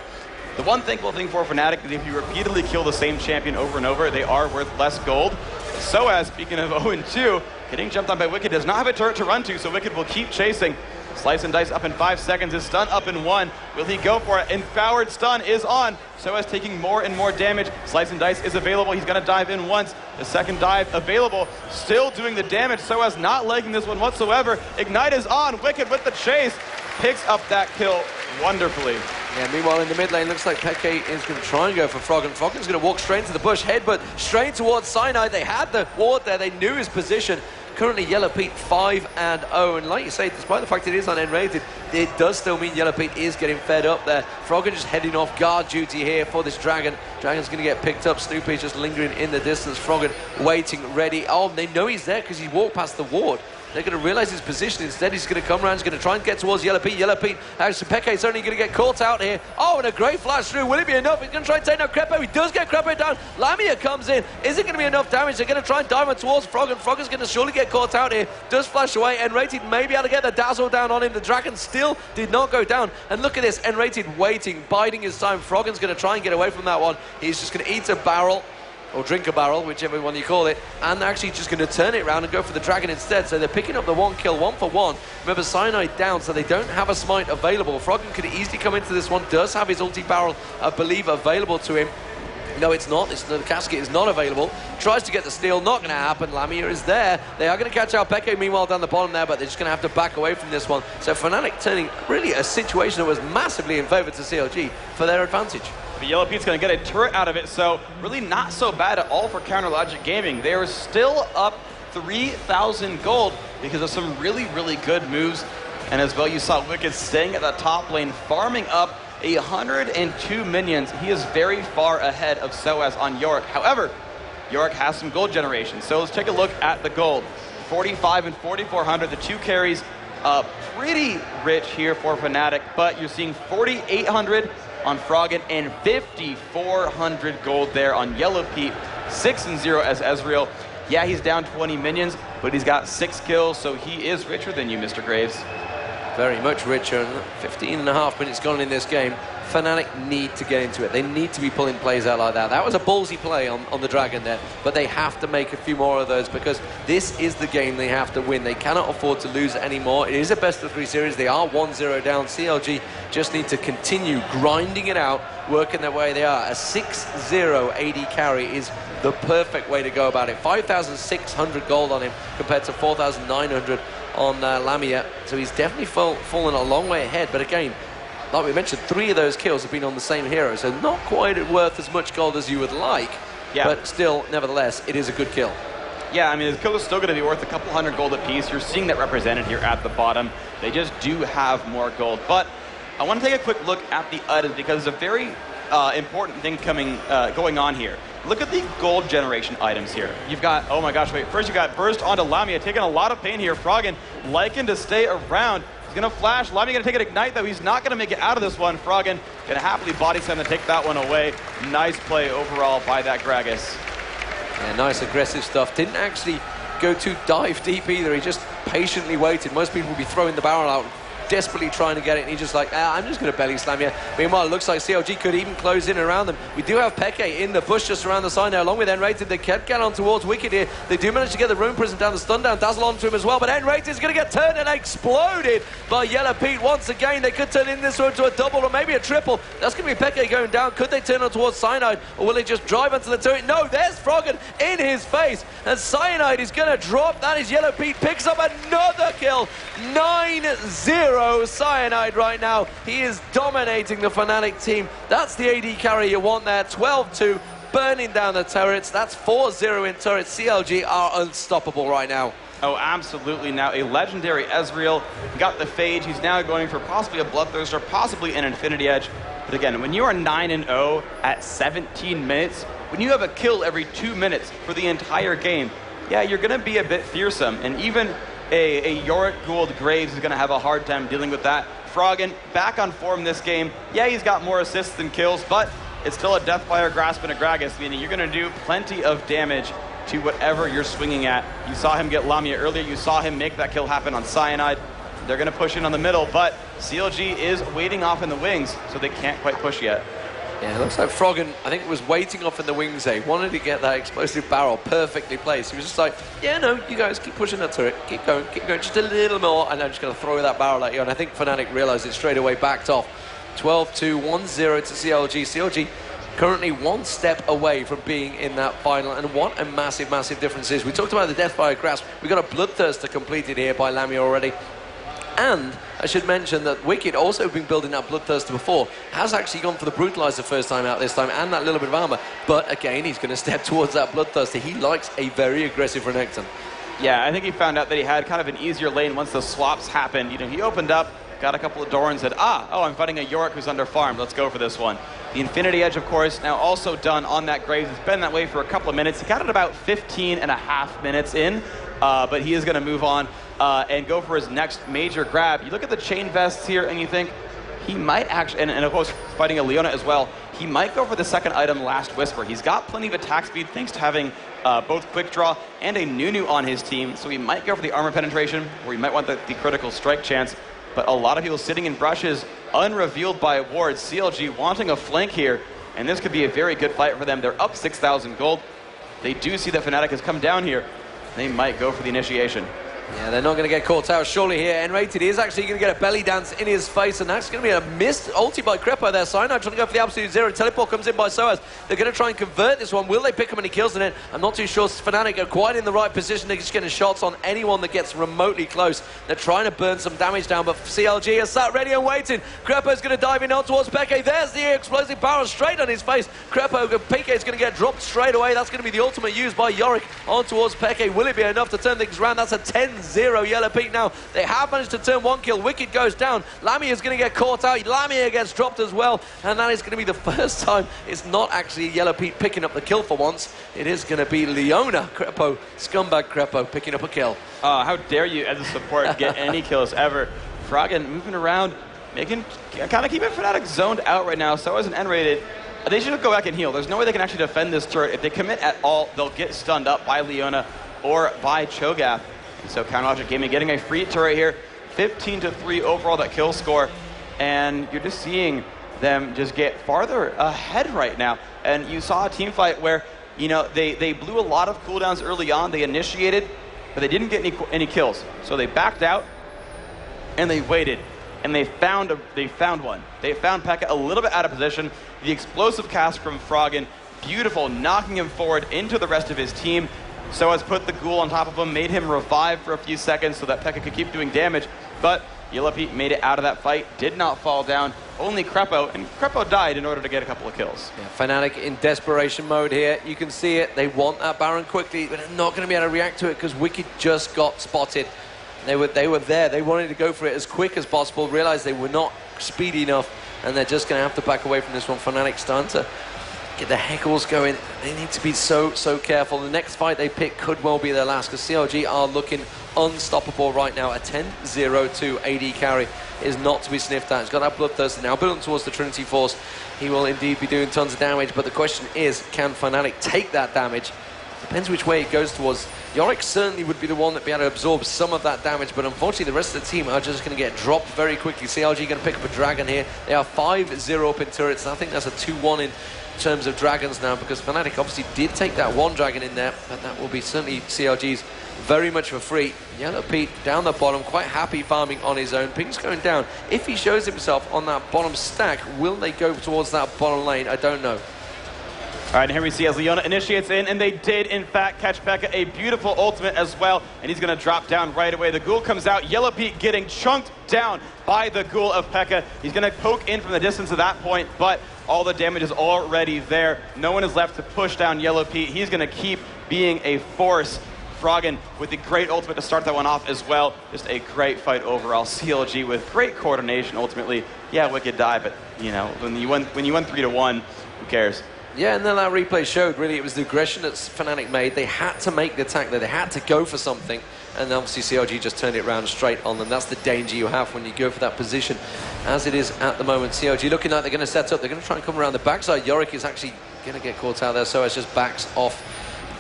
The one thankful thing for Fnatic is if you repeatedly kill the same champion over and over, they are worth less gold. So as, speaking of 0-2, getting jumped on by Wicked does not have a turret to run to, so Wicked will keep chasing. Slice and Dice up in 5 seconds, his stun up in 1. Will he go for it? Empowered stun is on. So as taking more and more damage. Slice and Dice is available. He's going to dive in once. The second dive available. Still doing the damage. So as not legging this one whatsoever. Ignite is on. Wicked with the chase. Picks up that kill wonderfully. Yeah, meanwhile in the mid lane, looks like Peke is going to try and go for Froggen. Froggen's going to walk straight into the bush, headbutt straight towards Cyanide. They had the ward there. They knew his position. Currently, Yellow Pete 5-0, and like you say, despite the fact it is on N-rated, it does still mean Yellow Pete is getting fed up there. Froggen just heading off guard duty here for this Dragon. Dragon's going to get picked up. Snoopy's just lingering in the distance. Froggen waiting, ready. Oh, they know he's there because he walked past the ward. They're going to realize his position. Instead, he's going to come around. He's going to try and get towards Yellow Pete. Yellow Pete, actually, Peke's only going to get caught out here. Oh, and a great flash through. Will it be enough? He's going to try and take down Crepo. He does get Crepo down. Lamia comes in. Is it going to be enough damage? They're going to try and dive on towards Froggen. Froggen's going to surely get caught out here. Does flash away. N-rated may be able to get the dazzle down on him. The Dragon still did not go down. And look at this. N-rated waiting, biding his time. Froggen's going to try and get away from that one. He's just going to eat a barrel. Or drink a barrel, whichever one you call it, and they're actually just going to turn it around and go for the Dragon instead. So they're picking up the 1 kill, 1 for 1. Remember, Cyanide down, so they don't have a smite available. Froggen could easily come into this one, does have his ulti barrel, I believe, available to him. No, it's not. The casket is not available. Tries to get the steal. Not going to happen. Lamia is there. They are going to catch out Peke, meanwhile, down the bottom there, but they're just going to have to back away from this one. So Fnatic turning really a situation that was massively in favor to CLG for their advantage. But Yellow Pete's going to get a turret out of it, so really not so bad at all for CounterLogic Gaming. They are still up 3,000 gold because of some really, really good moves. And as well, you saw Wicked staying at the top lane, farming up 102 minions. He is very far ahead of Soaz on Yorick. However, Yorick has some gold generation, so let's take a look at the gold. 45 and 4,400. The two carries pretty rich here for Fnatic, but you're seeing 4,800 on Froggen and 5,400 gold there on Yellow Pete. 6-0 as Ezreal. Yeah, he's down 20 minions, but he's got 6 kills, so he is richer than you, Mr. Graves. Very much richer, and 15.5 minutes gone in this game. Fnatic need to get into it. They need to be pulling plays out like that. That was a ballsy play on the Dragon there, but they have to make a few more of those because this is the game they have to win. They cannot afford to lose anymore. It is a best-of-3 series. They are 1-0 down. CLG just need to continue grinding it out, working their way. They are. A 6-0 AD carry is the perfect way to go about it. 5,600 gold on him compared to 4,900 on Lamia, so he's definitely fallen a long way ahead. But again, like we mentioned, 3 of those kills have been on the same hero, so not quite worth as much gold as you would like, but still, nevertheless, it is a good kill. Yeah, I mean, his kill is still going to be worth a couple hundred gold apiece. You're seeing that represented here at the bottom. They just do have more gold. But I want to take a quick look at the items because there's a very important thing going on here. Look at the gold generation items here. You've got, oh my gosh, wait, first you got Burst onto Lamia, taking a lot of pain here. Froggen liking to stay around. He's gonna flash, Lamia gonna take an Ignite though. He's not gonna make it out of this one. Froggen gonna happily body slam to take that one away. Nice play overall by that Gragas. Yeah, nice aggressive stuff. Didn't actually go too dive deep either. He just patiently waited. Most people would be throwing the barrel out, desperately trying to get it, and he's just like, I'm just going to belly slam you. Meanwhile, it looks like CLG could even close in around them. We do have Peke in the bush just around the side now, along with Enrated. They can't get on towards Wicked here. They do manage to get the Rune Prison down, the stun down, Dazzle onto him as well, but Enrated is going to get turned and exploded by Yellow Pete once again. They could turn in this one to a double or maybe a triple. That's going to be Peke going down. Could they turn on towards Cyanide, or will they just drive onto the turret? No, there's Froggen in his face, and Cyanide is going to drop. That is Yellow Pete, picks up another kill. 9-0 Cyanide right now. He is dominating the Fnatic team. That's the AD carry you want there. 12-2, burning down the turrets. That's 4-0 in turrets. CLG are unstoppable right now. Oh, absolutely. Now, a legendary Ezreal got the Phage. He's now going for possibly a Bloodthirster, possibly an Infinity Edge. But again, when you are 9-0 at 17 minutes, when you have a kill every 2 minutes for the entire game, yeah, you're going to be a bit fearsome. And even a Yorick Gould Graves is going to have a hard time dealing with that. Froggen back on form this game. Yeah, he's got more assists than kills, but it's still a Deathfire Grasp and a Gragas, meaning you're going to do plenty of damage to whatever you're swinging at. You saw him get Lamia earlier. You saw him make that kill happen on Cyanide. They're going to push in on the middle, but CLG is waiting off in the wings, so they can't quite push yet. Yeah, it looks like Froggen, I think, was waiting off in the wings there. He wanted to get that explosive barrel perfectly placed. He was just like, yeah, no, you guys keep pushing that turret. Keep going, just a little more, and I'm just going to throw that barrel at you. And I think Fnatic realized it straight away, backed off. 12-2, 1-0 to CLG. CLG currently one step away from being in that final, and what a massive, massive difference is. We talked about the Deathfire Grasp. We got a Bloodthirster completed here by Lamia already. And I should mention that Wicked, also been building that Bloodthirster before, has actually gone for the Brutalizer first time out this time, and that little bit of armor. But again, he's going to step towards that Bloodthirster. He likes a very aggressive Renekton. Yeah, I think he found out that he had kind of an easier lane once the swaps happened. You know, he opened up, got a couple of Doran and said, I'm fighting a Yorick who's under farmed. Let's go for this one. The Infinity Edge, of course, now also done on that Graves. It's been that way for a couple of minutes. He got it about 15.5 minutes in, but he is going to move on and go for his next major grab. You look at the chain vests here and you think he might actually, and of course fighting a Leona as well, he might go for the second item, Last Whisper. He's got plenty of attack speed thanks to having both Quick Draw and a Nunu on his team, so he might go for the armor penetration, or he might want the critical strike chance. But a lot of people sitting in brushes, unrevealed by wards. CLG wanting a flank here, and this could be a very good fight for them. They're up 6,000 gold. They do see that Fnatic has come down here. They might go for the initiation. Yeah, they're not going to get caught out surely here. Enrated is actually going to get a belly dance in his face, and that's going to be a missed ulti by Crepo there. Cyanide trying to go for the absolute zero. Teleport comes in by Soaz. They're going to try and convert this one. Will they pick up any kills in it? I'm not too sure. Fnatic are quite in the right position. They're just getting shots on anyone that gets remotely close. They're trying to burn some damage down, but CLG is sat ready and waiting. Crepo's going to dive in on towards Peke. There's the explosive barrel straight on his face. Crepo, Peke is going to get dropped straight away. That's going to be the ultimate used by Yorick on towards Peke. Will it be enough to turn things around? That's a 10-0 10-0 Yellow Peak now. They have managed to turn one kill. Wicked goes down. Lamia is going to get caught out. Lamia gets dropped as well. And that is going to be the first time it's not actually Yellow Peak picking up the kill for once. It is going to be Leona Crepo, scumbag Crepo, picking up a kill. How dare you, as a support, get any kills ever. Froggen moving around, kind of keeping Fnatic zoned out right now. So as an N-rated, they should go back and heal. There's no way they can actually defend this turret. If they commit at all, they'll get stunned up by Leona or by Cho'Gath. And so Counterlogic Gaming getting a free turret here. 15-3 overall, that kill score. And you're just seeing them just get farther ahead right now. And you saw a team fight where, you know, they blew a lot of cooldowns early on. They initiated, but they didn't get any kills. So they backed out and they waited. And they found one. They found P.E.K.K.A a little bit out of position. The explosive cast from Froggen, beautiful, knocking him forward into the rest of his team. So as put the ghoul on top of him, made him revive for a few seconds so that P.E.K.K.A could keep doing damage. But Yellow Peak made it out of that fight, did not fall down. Only Crepo, and Crepo died in order to get a couple of kills. Yeah, Fnatic in desperation mode here. You can see it. They want that Baron quickly, but they're not going to be able to react to it because Wicked just got spotted. They were there. They wanted to go for it as quick as possible, realized they were not speedy enough, and they're just going to have to back away from this one. Fnatic starting to get the heckles going. They need to be so careful. The next fight they pick could well be their last because CLG are looking unstoppable right now. A 10-0-2 AD carry is not to be sniffed at. He's got that bloodthirster now building towards the Trinity Force. He will indeed be doing tons of damage, but the question is, can Fnatic take that damage? Depends which way it goes towards. Yorick certainly would be the one that'd be able to absorb some of that damage, but unfortunately the rest of the team are just going to get dropped very quickly. CLG going to pick up a dragon here. They are 5-0 up in turrets, and I think that's a 2-1 in terms of dragons now, because Fnatic obviously did take that one dragon in there, but that will be certainly CLG's very much for free. Yellow Pete down the bottom, quite happy farming on his own. Pink's going down. If he shows himself on that bottom stack, will they go towards that bottom lane? I don't know. All right, and here we see as Leona initiates in, and they did, in fact, catch P.E.K.K.A a beautiful ultimate as well, and he's going to drop down right away. The ghoul comes out. Yellow Pete getting chunked down by the ghoul of P.E.K.K.A. He's going to poke in from the distance at that point, but all the damage is already there. No one is left to push down Yellow Pete. He's going to keep being a force. Froggen with the great ultimate to start that one off as well. Just a great fight overall. CLG with great coordination ultimately. Yeah, Wicked died, but, you know, when you won 3-1, who cares? Yeah, and then that replay showed, really, it was the aggression that Fnatic made. They had to make the attack there. They had to go for something. And obviously CLG just turned it around straight on them. That's the danger you have when you go for that position, as it is at the moment. CLG looking like they're going to set up. They're going to try and come around the backside. Yorick is actually going to get caught out there, so it's just backs off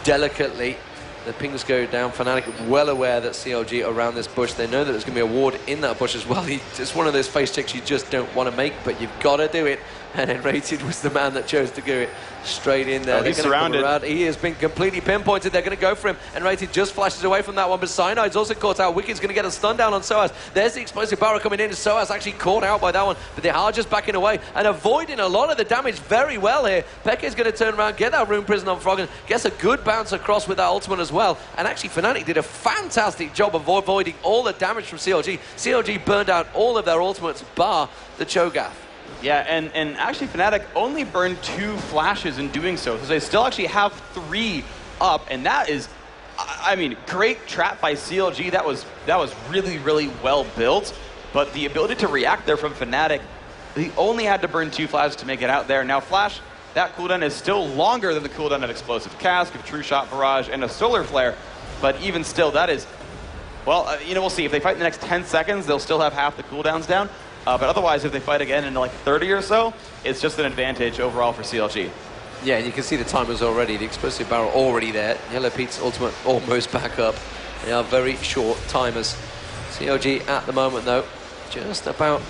delicately. The pings go down. Fnatic well aware that CLG are around this bush. They know that there's going to be a ward in that bush as well. It's one of those face checks you just don't want to make, but you've got to do it. And then Rated was the man that chose to do it straight in there. Oh, he's surrounded. He has been completely pinpointed. They're going to go for him. And Rated just flashes away from that one. But Cyanide's also caught out. Wicked's going to get a stun down on Soaz. There's the explosive barrel coming in. Soaz actually caught out by that one. But they are just backing away and avoiding a lot of the damage very well here. P.E.K.K.A is going to turn around, get that rune prison on Froggen. Gets a good bounce across with that ultimate as well. And actually Fnatic did a fantastic job of avoiding all the damage from CLG. CLG burned out all of their ultimates bar the Cho'Gath. Yeah, and actually Fnatic only burned 2 flashes in doing so they still actually have 3 up, and that is, I mean, great trap by CLG. That was really well built, but the ability to react there from Fnatic, he only had to burn 2 flashes to make it out there. Now Flash, that cooldown is still longer than the cooldown of Explosive Cask, of True Shot Barrage, and a Solar Flare, but even still, that is, well, you know, we'll see. If they fight in the next 10 seconds, they'll still have half the cooldowns down. But otherwise, if they fight again in like 30 or so, it's just an advantage overall for CLG. Yeah, and you can see the timers already. The explosive barrel already there. Yellow Pete's ultimate almost back up. They are very short timers. CLG at the moment, though, just about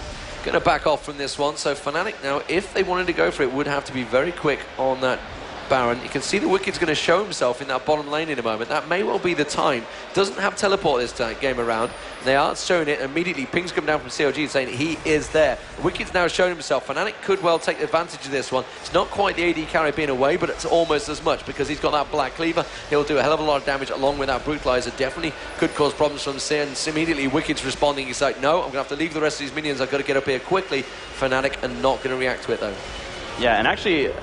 going to back off from this one. So Fnatic now, if they wanted to go for it, would have to be very quick on that Baron. You can see the Wicked's going to show himself in that bottom lane in a moment. That may well be the time. Doesn't have teleport this game around. They are showing it immediately. Pings come down from CLG saying he is there. Wicked's now shown himself. Fnatic could well take advantage of this one. It's not quite the AD carry being away, but it's almost as much because he's got that Black Cleaver. He'll do a hell of a lot of damage along with that Brutalizer. Definitely could cause problems from Sin. Immediately Wicked's responding. He's like, no, I'm going to have to leave the rest of these minions. I've got to get up here quickly. Fnatic are not going to react to it though. Yeah, and actually,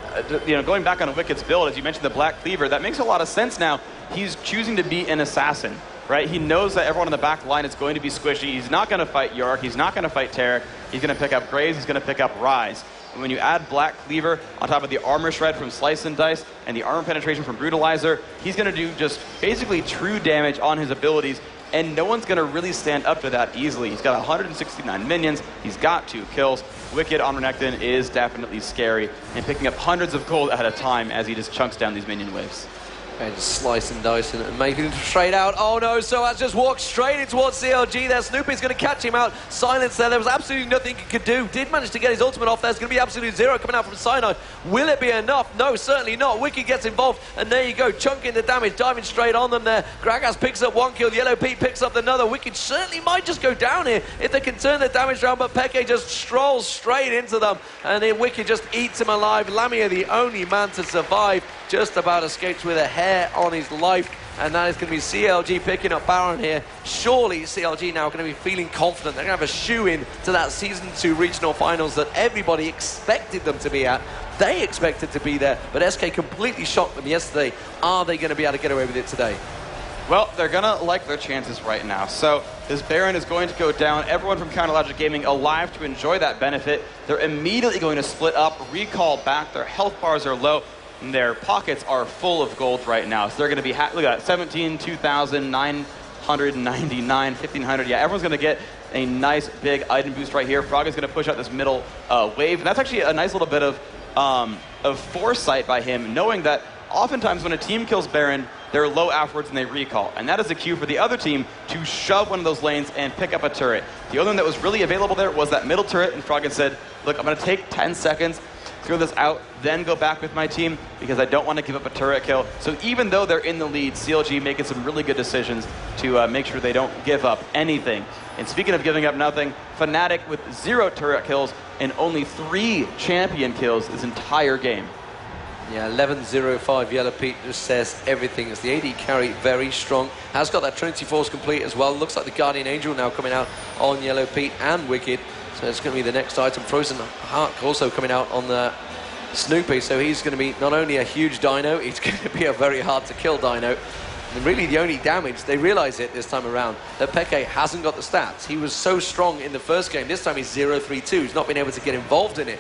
going back on Wicked's build, as you mentioned the Black Cleaver, that makes a lot of sense now. He's choosing to be an assassin, right? He knows that everyone on the back line is going to be squishy. He's not going to fight Yorick. He's not going to fight Tarek. He's going to pick up Graves. He's going to pick up Ryze. And when you add Black Cleaver on top of the armor shred from Slice and Dice and the armor penetration from Brutalizer, he's going to do just basically true damage on his abilities, and no one's going to really stand up to that easily. He's got 169 minions. He's got 2 kills. Wicked on Renekton is definitely scary and picking up hundreds of gold at a time as he just chunks down these minion waves. And just slice and dice and making it straight out. Oh no, Soaz just walked straight in towards CLG there. Snoopy's going to catch him out. Silence there. There was absolutely nothing he could do. Did manage to get his ultimate off there. It's going to be absolute zero coming out from Cyanide. Will it be enough? No, certainly not. Wicked gets involved, and there you go, chunking the damage, diving straight on them there. Gragas picks up 1 kill. Yellow Pete picks up another. Wicked certainly might just go down here if they can turn the damage around, but Peke just strolls straight into them, and then Wicked just eats him alive. Lamia, the only man to survive, just about escapes with a hair on his life, and that is going to be CLG picking up Baron here. Surely CLG now going to be feeling confident. They're going to have a shoe-in to that Season 2 regional finals that everybody expected them to be at. They expected to be there, but SK completely shocked them yesterday. Are they going to be able to get away with it today? Well, they're going to like their chances right now. So this Baron is going to go down. Everyone from CLGeu Gaming alive to enjoy that benefit. They're immediately going to split up, recall back. Their health bars are low. And their pockets are full of gold right now. So they're going to be, look at that, 17, 2,999, 1,500. Yeah, everyone's going to get a nice big item boost right here. Frog is going to push out this middle wave. And that's actually a nice little bit of foresight by him, knowing that oftentimes when a team kills Baron, they're low afterwards and they recall. And that is a cue for the other team to shove one of those lanes and pick up a turret. The only one that was really available there was that middle turret, and Frog had said, look, I'm going to take 10 seconds, throw this out, then go back with my team because I don't want to give up a turret kill. So even though they're in the lead, CLG making some really good decisions to make sure they don't give up anything. And speaking of giving up nothing, Fnatic with 0 turret kills and only 3 champion kills this entire game. Yeah, 11-0-5. Yellow Pete just says everything. As the AD carry, very strong. Has got that Trinity Force complete as well. Looks like the Guardian Angel now coming out on Yellow Pete and Wicked. So it's going to be the next item. Frozen Heart also coming out on the Snoopy. So he's going to be not only a huge dino, he's going to be a very hard to kill dino. And really the only damage, they realize it this time around, that Peke hasn't got the stats. He was so strong in the first game. This time he's 0-3-2. He's not been able to get involved in it.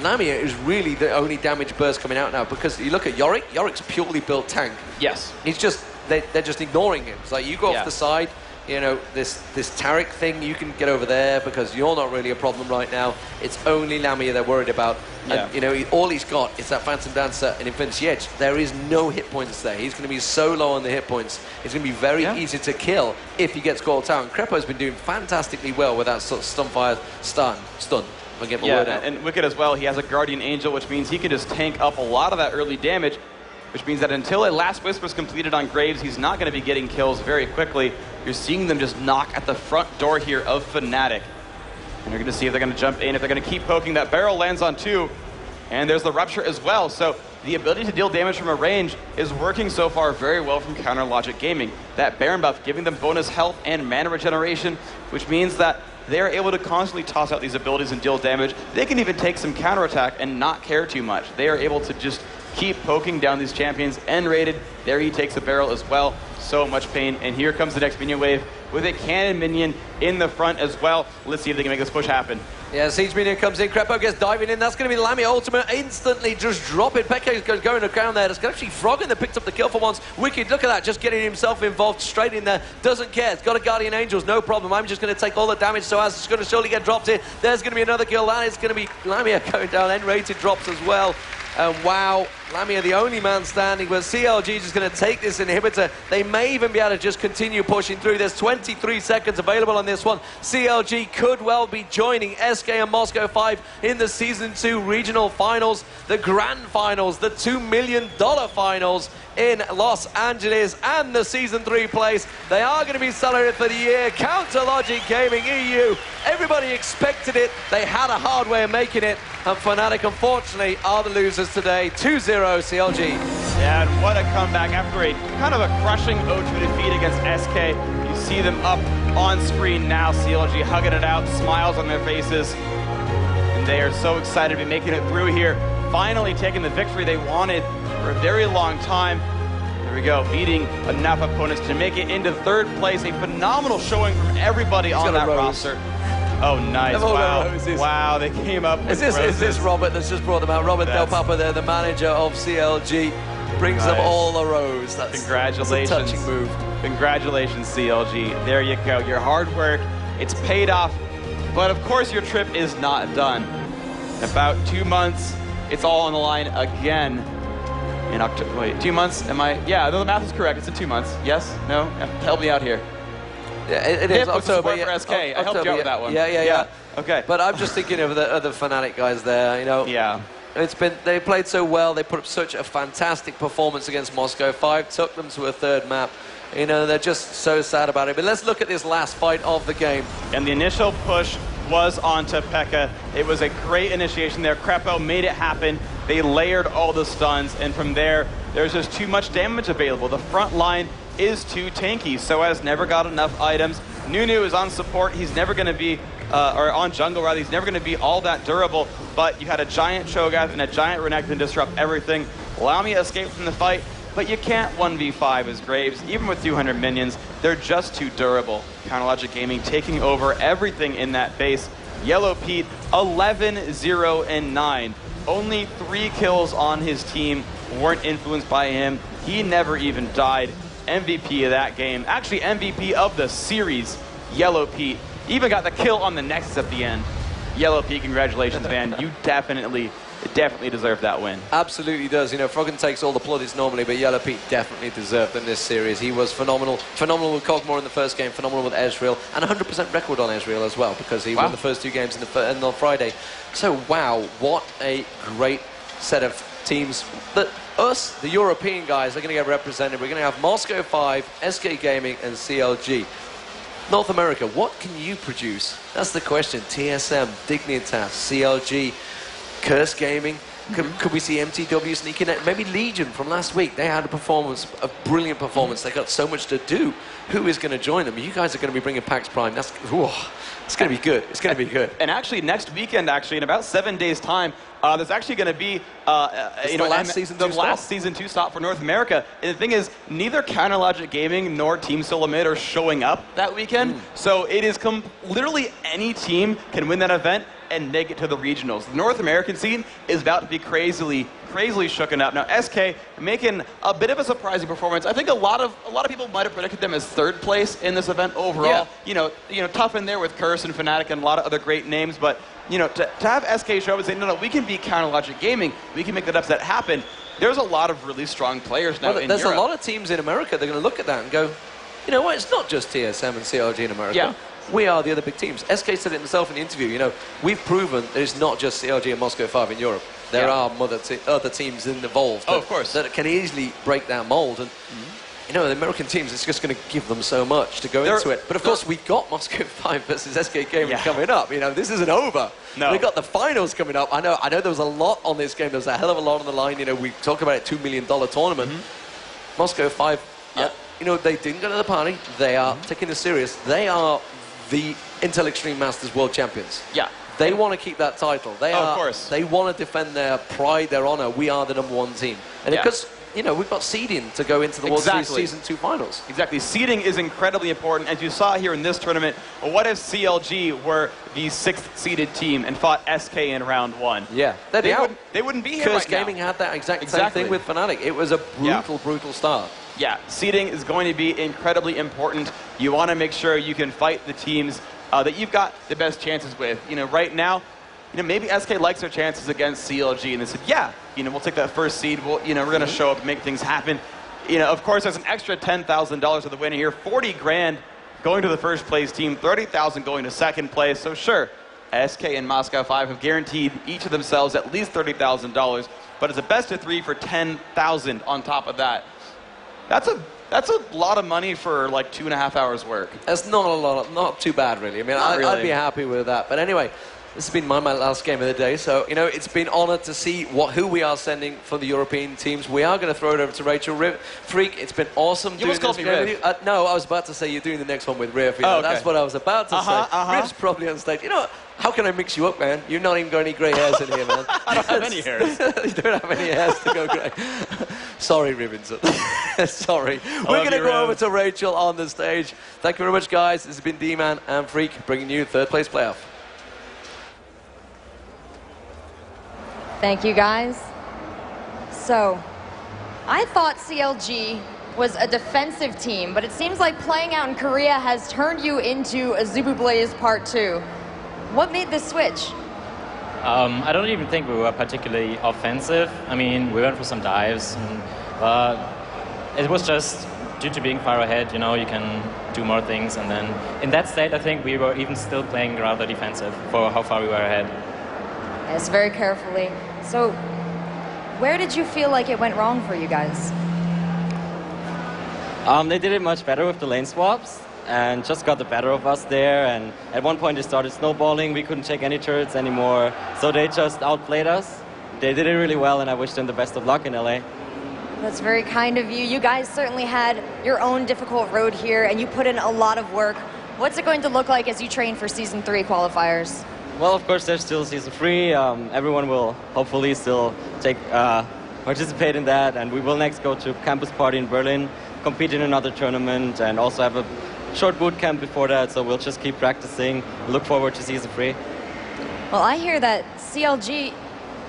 Lamia is really the only damage burst coming out now, because you look at Yorick, Yorick's purely built tank. Yes. He's just, they're just ignoring him. It's like, you go off the side, you know, this Tarek thing, you can get over there because you're not really a problem right now. It's only Lamia they're worried about. Yeah. And, you know, all he's got is that Phantom Dancer and Infinity Edge. There is no hit points there. He's going to be so low on the hit points. It's going to be very easy to kill if he gets called out. And Crepo's been doing fantastically well with that sort of Stunfire stun. I'll get my word out. And Wicked as well. He has a Guardian Angel, which means he can just tank up a lot of that early damage, which means that until a Last Whisper is completed on Graves, he's not going to be getting kills very quickly. You're seeing them just knock at the front door here of Fnatic. And you're going to see if they're going to jump in, if they're going to keep poking. That barrel lands on 2, and there's the Rupture as well. So the ability to deal damage from a range is working so far very well from CLGeu Gaming. That Baron buff giving them bonus health and mana regeneration, which means that they are able to constantly toss out these abilities and deal damage. They can even take some counterattack and not care too much. They are able to just keep poking down these champions. N-rated, there he takes a barrel as well. So much pain, and here comes the next minion wave with a cannon minion in the front as well. Let's see if they can make this push happen. Yeah, Siege Minion comes in, Crepo gets diving in, that's going to be the Lamia ultimate, instantly just drop it. Peke is going to ground there, it's actually Frog in that picked up the kill for once. Wicked, look at that, just getting himself involved straight in there, doesn't care, it's got a Guardian Angels, no problem, I'm just going to take all the damage, so as it's going to surely get dropped here, there's going to be another kill, and it's going to be Lamia going down, N-rated drops as well. Wow, Lamia the only man standing, but CLG just going to take this inhibitor. They may even be able to just continue pushing through. There's 23 seconds available on this one. CLG could well be joining SK and Moscow 5 in the Season 2 regional finals, the grand finals, the $2 million finals in Los Angeles, and the Season 3 place. They are going to be celebrated for the year. Gamescom.eu. Everybody expected it. They had a hard way of making it, and Fnatic, unfortunately, are the losers today. 2-0 CLG. Yeah, and what a comeback after a kind of a crushing 0-2 defeat against SK. You see them up on screen now. CLG hugging it out, smiles on their faces. And and they are so excited to be making it through here, finally taking the victory they wanted for a very long time. There we go, beating enough opponents to make it into third place. A phenomenal showing from everybody on that roster. Oh, nice. Wow. Wow, they came up with Is this Robert that's just brought them out? Robert Del Papa there, the manager of CLG, brings them all a rose. That's Congratulations. That's a touching move. Congratulations, CLG. There you go. Your hard work, it's paid off. But of course, your trip is not done. In about 2 months, it's all on the line again. In October, wait, 2 months? Am I? Yeah, the math is correct. It's in 2 months. Yes? No? Help me out here. Yeah, it is October. For SK. I helped you out with that one. Yeah. Okay. But I'm just thinking of the other Fnatic guys there. You know. Yeah. They played so well. They put up such a fantastic performance against Moscow. 5 took them to a third map. You know, they're just so sad about it. But let's look at this last fight of the game. And the initial push was onto Pekka. It was a great initiation there. Crepo made it happen. They layered all the stuns, and from there, there's just too much damage available. The front line is too tanky. Soaz never got enough items. Nunu is on support. He's never going to be, or on jungle rather, he's never going to be all that durable, but you had a giant Cho'Gath and a giant Renekton to disrupt everything. Lami escaped from the fight, but you can't 1v5 as Graves. Even with 200 minions, they're just too durable. Counterlogic Gaming taking over everything in that base. Yellow Pete, 11-0-9. Only 3 kills on his team weren't influenced by him. He never even died. MVP of that game. Actually, MVP of the series, Yellow Pete. Even got the kill on the Nexus at the end. Yellow Pete, congratulations, man. You definitely deserve that win. Absolutely does. You know, Froggen takes all the plaudits normally, but Yellow Pete definitely deserved in this series. He was phenomenal. Phenomenal with Cogmore in the first game, phenomenal with Ezreal, and 100% record on Ezreal as well, because he won the first 2 games on Friday. So, wow, what a great set of teams that us, the European guys, are going to get represented. We're going to have Moscow 5, SK Gaming, and CLG. North America, what can you produce? That's the question. TSM, Dignitas, CLG, Curse Gaming. Could we see MTW sneaking in? Maybe Legion from last week. They had a brilliant performance. They got so much to do. Who is going to join them? You guys are going to be bringing PAX Prime. It's going to be good. It's going to be good. And actually, next weekend, in about 7 days' time, there's actually going to be the last season 2 stop for North America. And the thing is, neither Counterlogic Gaming nor Team Solomid are showing up that weekend. So it is literally any team can win that event and make it to the regionals. The North American scene is about to be crazily shooken up. Now SK making a bit of a surprising performance. I think a lot of people might have predicted them as 3rd place in this event overall. Yeah. You know, tough in there with Curse and Fnatic and a lot of other great names, but you know, to have SK show up and say, no, we can beat Counterlogic Gaming, we can make that upset happen. There's a lot of really strong players now in There's Europe. a lot of teams in America that are going to look at that and go, you know what, it's not just TSM and CLG in America. Yeah. We are the other big teams. SK said it himself in the interview, you know, we've proven that it's not just CLG and Moscow 5 in Europe. There are other teams involved that can easily break that mold. And, you know, the American teams, it's just going to give them so much to go into it. But of course, we've got Moscow 5 versus SK Gaming coming up. You know, this isn't over. No. We've got the finals coming up. I know there was a lot on this game. There was a hell of a lot on the line. You know, we talk about a $2 million tournament. Moscow 5, you know, they didn't go to the party. They are taking it serious. They are the Intel Extreme Masters World Champions. Yeah. They want to keep that title. Of course. They want to defend their pride, their honor. We are the #1 team. And because, you know, we've got seeding to go into the World Series Season 2 finals. Exactly. Seeding is incredibly important. As you saw here in this tournament, what if CLG were the 6th seeded team and fought SK in round 1? Yeah. They wouldn't be here Curse right now. Gaming had that exact same thing with Fnatic. It was a brutal start. Yeah, seeding is going to be incredibly important. You want to make sure you can fight the teams that you've got the best chances with. You know, right now, you know, maybe SK likes their chances against CLG, and they said, yeah, you know, we'll take that first seed. We'll, you know, we're going to show up and make things happen. You know, of course, there's an extra $10,000 of the winner here, 40 grand going to the first place team, 30,000 going to second place. So sure, SK and Moscow 5 have guaranteed each of themselves at least $30,000, but it's a best of 3 for 10,000 on top of that. That's a lot of money for like 2.5 hours work. That's not a lot, not too bad really. I mean, I'd be happy with that. But anyway, This has been my last game of the day, so, you know, it's been honoured to see who we are sending for the European teams. We are going to throw it over to Rachel. Freak, it's been awesome doing this game with you. No, I was about to say you're doing the next one with Riv. You know, that's what I was about to say. Riv's probably on stage. You know, how can I mix you up, man? You've not even got any grey hairs in here, man. I don't have any hairs. You don't have any hairs to go grey. Sorry, Rivinson. Sorry. We're going to go over to Rachel on the stage. Thank you very much, guys. This has been D-Man and Freak bringing you third place playoff. Thank you, guys. So, I thought CLG was a defensive team, but it seems like playing out in Korea has turned you into a Zubu Blaze Part 2. What made this switch? I don't even think we were particularly offensive. I mean, we went for some dives, but it was just due to being far ahead, you know, you can do more things. And then in that state, I think we were even still playing rather defensive for how far we were ahead. Yes, very carefully. So, where did you feel like it went wrong for you guys? They did it much better with the lane swaps and just got the better of us there. And at one point they started snowballing. We couldn't take any turrets anymore. So they just outplayed us. They did it really well, and I wish them the best of luck in LA. That's very kind of you. You guys certainly had your own difficult road here, and you put in a lot of work. What's it going to look like as you train for Season 3 qualifiers? Well, of course, there's still Season 3. Everyone will hopefully still participate in that, and we will next go to Campus Party in Berlin, compete in another tournament, and also have a short boot camp before that, so we'll just keep practicing. Look forward to Season 3. Well, I hear that CLG,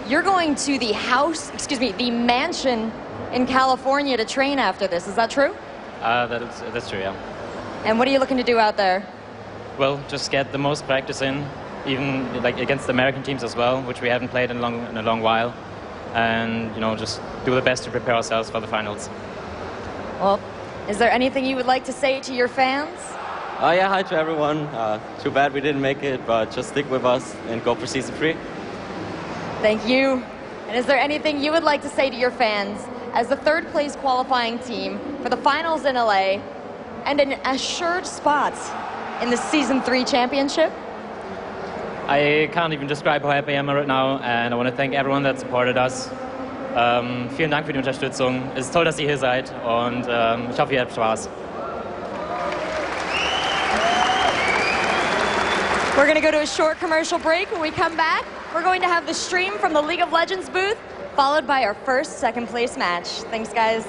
you're going to the mansion in California to train after this. Is that true? That's true, yeah. And what are you looking to do out there? Well, just get the most practice in, even like against American teams as well, which we haven't played in a long while. And, you know, just do the best to prepare ourselves for the finals. Well, is there anything you would like to say to your fans? Yeah, hi to everyone. Too bad we didn't make it, but just stick with us and go for Season 3. Thank you. And is there anything you would like to say to your fans as the third place qualifying team for the finals in LA and an assured spot in the Season 3 championship? I can't even describe how happy I am right now, and I want to thank everyone that supported us. Vielen Dank für die Unterstützung. Es ist toll, dass ihr hier seid, und ich hoffe, ihr habt Spaß. We're going to go to a short commercial break. When we come back, we're going to have the stream from the League of Legends booth, followed by our first second place match. Thanks, guys.